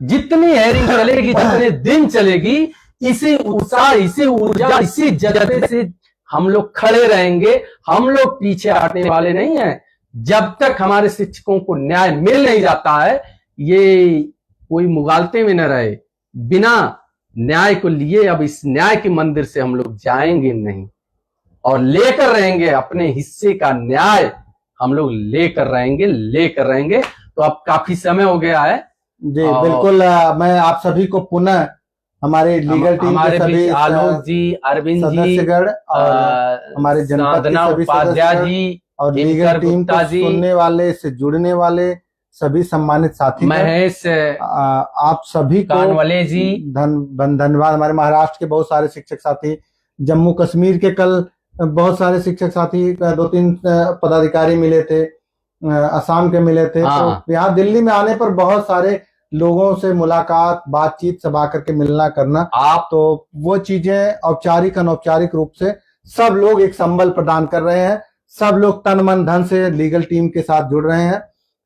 जितनी हेयरिंग चलेगी, जितने दिन चलेगी, इसी उत्साह, इसी ऊर्जा, इसी जज्बे से हम लोग खड़े रहेंगे। हम लोग पीछे हटने वाले नहीं हैं। जब तक हमारे शिक्षकों को न्याय मिल नहीं जाता है, ये कोई मुगालते में न रहे, बिना न्याय को लिए अब इस न्याय के मंदिर से हम लोग जाएंगे नहीं, और लेकर रहेंगे अपने हिस्से का न्याय, हम लोग लेकर रहेंगे। तो अब काफी समय हो गया है जी, बिल्कुल। मैं आप सभी को पुनः हमारे लीगल टीम के सभी आलोक जी, अरविंद जी, और हमारे जनपद के सभी उपाध्याय जी और लीगल टीम को सुनने वाले, से जुड़ने वाले सभी सम्मानित साथी, महेश, आप सभी को कानवाले जी धन्यवाद। हमारे महाराष्ट्र के बहुत सारे शिक्षक साथी, जम्मू कश्मीर के कल बहुत सारे शिक्षक साथी, 2-3 पदाधिकारी मिले थे, असम के मिले थे। तो यहाँ दिल्ली में आने पर बहुत सारे लोगों से मुलाकात, बातचीत, सब आकर के मिलना करना, आप तो वो चीजें औपचारिक अनौपचारिक रूप से सब लोग एक संबल प्रदान कर रहे हैं। सब लोग तन मन धन से लीगल टीम के साथ जुड़ रहे हैं।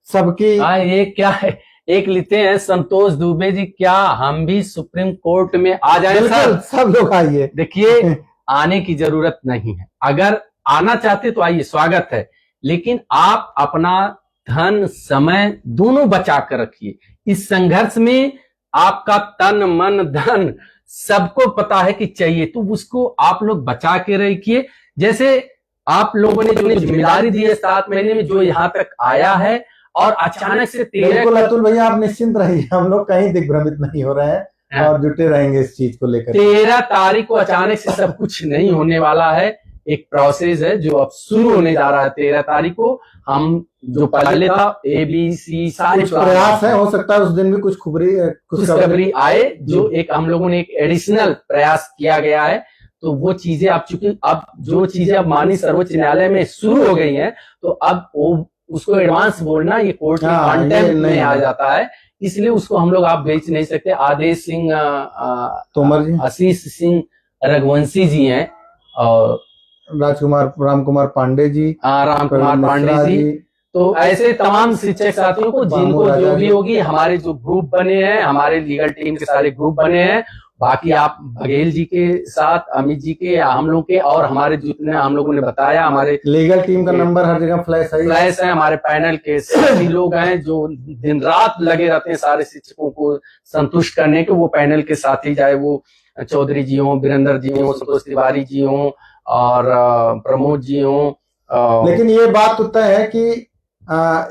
सबकी ये क्या है, एक लिखते हैं संतोष दुबे जी, क्या हम भी सुप्रीम कोर्ट में आ जाए? सर सब लोग आइए। देखिए, आने की जरूरत नहीं है, अगर आना चाहते तो आइए, स्वागत है। लेकिन आप अपना धन समय दोनों बचा कर रखिए। इस संघर्ष में आपका तन मन धन सबको पता है कि चाहिए, तो उसको आप लोग बचा के रखिए। जैसे आप लोगों ने जो जिम्मेदारी दी है 7 महीने में, जो यहाँ तक आया है, और अचानक से 13, अतुल भैया आप निश्चिंत रहिए, हम लोग कहीं दिग्भ्रमित नहीं हो रहे हैं और जुटे रहेंगे इस चीज को लेकर। 13 तारीख को अचानक से सब कुछ नहीं होने वाला है, एक प्रोसेस है जो अब शुरू होने जा रहा है। 13 तारीख को हम जो पहले था ABC सारे प्रयास है, हो सकता है उस दिन भी कुछ खुशखबरी आए, जो एक हम लोगों ने एक एडिशनल प्रयास किया गया है। तो वो चीजें अब चूंकि अब जो चीजें अब माननीय सर्वोच्च न्यायालय में शुरू हो गई हैं, तो अब वो उसको एडवांस बोलना ये कोर्ट के कंटेम्प्ट में आ जाता है, इसलिए उसको हम लोग आप बेच नहीं सकते। आदेश सिंह तोमर जी, आशीष सिंह रघुवंशी जी हैं, और रामकुमार पांडे जी, रामकुमार पांडे जी। तो ऐसे तमाम शिक्षक साथियों को, जिनको जो भी होगी, हमारे जो ग्रुप बने हैं, हमारे लीगल टीम के सारे ग्रुप बने हैं, बाकी आप बघेल जी के साथ, अमित जी के, हम लोग के, और हमारे जितने हम लोगों ने बताया, हमारे लीगल टीम का नंबर हर जगह फ्लैश है। हमारे पैनल के सभी लोग हैं जो दिन रात लगे रहते हैं सारे शिक्षकों को संतुष्ट करने के। वो पैनल के साथी, चाहे वो चौधरी जी हों, वीरेंद्र जी हों, संतोष तिवारी जी हों, और प्रमोद जी हों। लेकिन ये बात तो तय है कि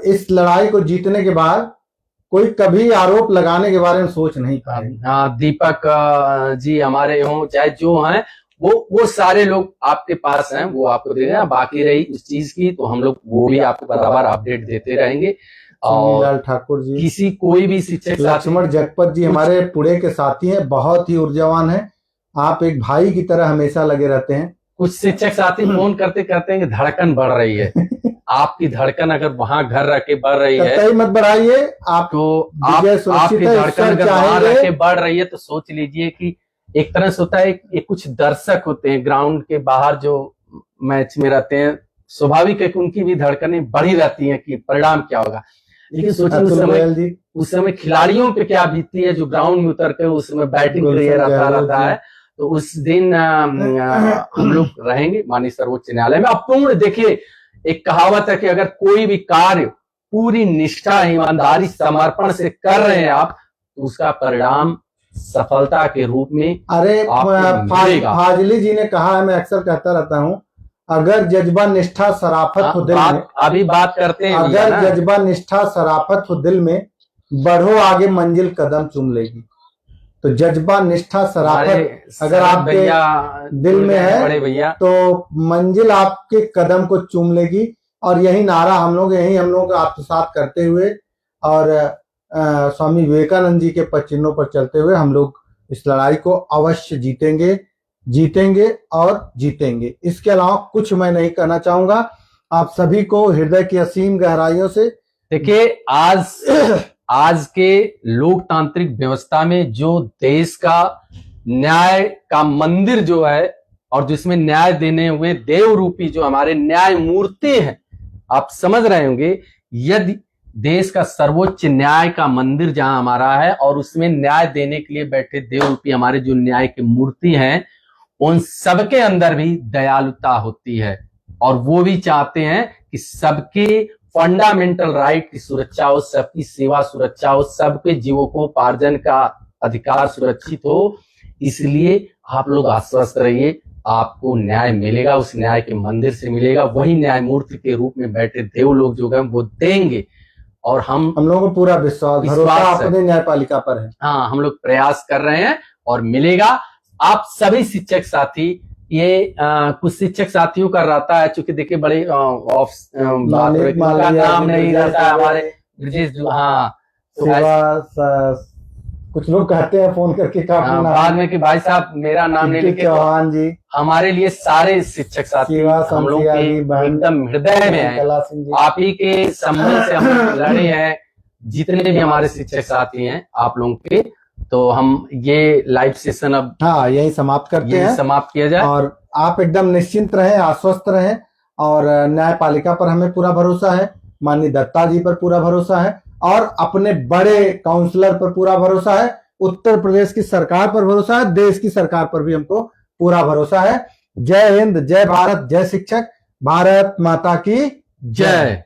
इस लड़ाई को जीतने के बाद कोई कभी आरोप लगाने के बारे में सोच नहीं पाएगा। हाँ, दीपक जी हमारे हों, चाहे जो हैं, वो सारे लोग आपके पास हैं, वो आपको दे देना। बाकी रही उस चीज की, तो हम लोग वो भी आपको बराबर अपडेट देते रहेंगे। और ठाकुर जी, किसी कोई भी शिक्षक, लक्ष्मण जगपत जी हमारे पुणे के साथी हैं, बहुत ही ऊर्जावान हैं। आप एक भाई की तरह हमेशा लगे रहते हैं, कुछ शिक्षक साथी फोन करते करते हैं कि धड़कन बढ़ रही है। आपकी धड़कन अगर वहां घर रह के बढ़ रही है कतई मत बढ़ाइए आप, तो विजय आपकी सुरक्षित है, धड़कन ईश्वर अगर वहां रह चाहेंगे। के बढ़ रही है तो सोच लीजिए कि एक तरह से होता है ये कुछ दर्शक होते हैं ग्राउंड के बाहर जो मैच में रहते हैं, स्वाभाविक है कि उनकी भी धड़कनें बढ़ी रहती हैं कि परिणाम क्या होगा। लेकिन सोचिए अतुल गोयल जी, उस समय खिलाड़ियों पे क्या बीतती है जो ग्राउंड में उतर कर उस समय बैटिंग गुलशन रहता गहलोत जी। है। तो उस दिन हम लोग रहेंगे माननीय सर्वोच्च न्यायालय में। अब पूर्ण देखिए, एक कहावत है कि अगर कोई भी कार्य पूरी निष्ठा, ईमानदारी, समर्पण से कर रहे हैं आप, तो उसका परिणाम सफलता के रूप में अरे आपको मिलेगा। फाजली जी ने कहा है, मैं अक्सर कहता रहता हूँ, अगर जज्बा निष्ठा शराफत हो दिल में, अभी बात करते हैं भैया अगर ना। जज्बा निष्ठा शराफत हो दिल में, बढ़ो आगे मंजिल कदम चूम लेगी। तो जज्बा निष्ठा शराफत अगर आपके दिल में है बड़े भैया, तो मंजिल आपके कदम को चूम लेगी। और यही नारा हम लोग आत्मसात करते हुए और स्वामी विवेकानंद जी के पद चिन्हों पर चलते हुए हम लोग इस लड़ाई को अवश्य जीतेंगे और जीतेंगे। इसके अलावा कुछ मैं नहीं कहना चाहूंगा। आप सभी को हृदय की असीम गहराइयों से देखिए, आज के लोकतांत्रिक व्यवस्था में जो देश का न्याय का मंदिर जो है और जिसमें न्याय देने हुए देव रूपी जो हमारे न्याय मूर्ति हैं, आप समझ रहे होंगे, यदि देश का सर्वोच्च न्याय का मंदिर जहां हमारा है और उसमें न्याय देने के लिए बैठे देव रूपी हमारे जो न्याय की मूर्ति हैं, उन सबके अंदर भी दयालुता होती है और वो भी चाहते हैं कि सबके फंडामेंटल राइट की सुरक्षा हो, सबकी सेवा सुरक्षा हो, सबके जीवकोपार्जन का अधिकार सुरक्षित हो। इसलिए आप लोग आश्वस्त रहिए, आपको न्याय मिलेगा, उस न्याय के मंदिर से मिलेगा, वही न्यायमूर्ति के रूप में बैठे देव लोग जो हैं वो देंगे। और हम लोगों को पूरा विश्वास भरोसा अपने न्यायपालिका पर है। हाँ, हम लोग प्रयास कर रहे हैं और मिलेगा। आप सभी शिक्षक साथी, ये कुछ शिक्षक साथियों का रहता है, चूंकि देखिए बड़े नाम नहीं रहता है हमारे ब्रजेश जो, हाँ तो कुछ लोग कहते हैं फोन करके बाद में कि भाई साहब मेरा नाम नहीं लिखे। चौहान जी हमारे लिए सारे शिक्षक साथी हम लोग के एकदम हृदय में है। आप ही के संबंध से हम लड़े हैं, जितने भी हमारे शिक्षक साथी हैं आप लोगों के। तो हम ये लाइव सेशन अब यही समाप्त करते हैं, समाप्त किया जाए। और आप एकदम निश्चिंत रहें, आश्वस्त रहें और न्यायपालिका पर हमें पूरा भरोसा है, माननीय दत्ता जी पर पूरा भरोसा है और अपने बड़े काउंसलर पर पूरा भरोसा है, उत्तर प्रदेश की सरकार पर भरोसा है, देश की सरकार पर भी हमको पूरा भरोसा है। जय हिंद, जय भारत, जय शिक्षक, भारत माता की जय।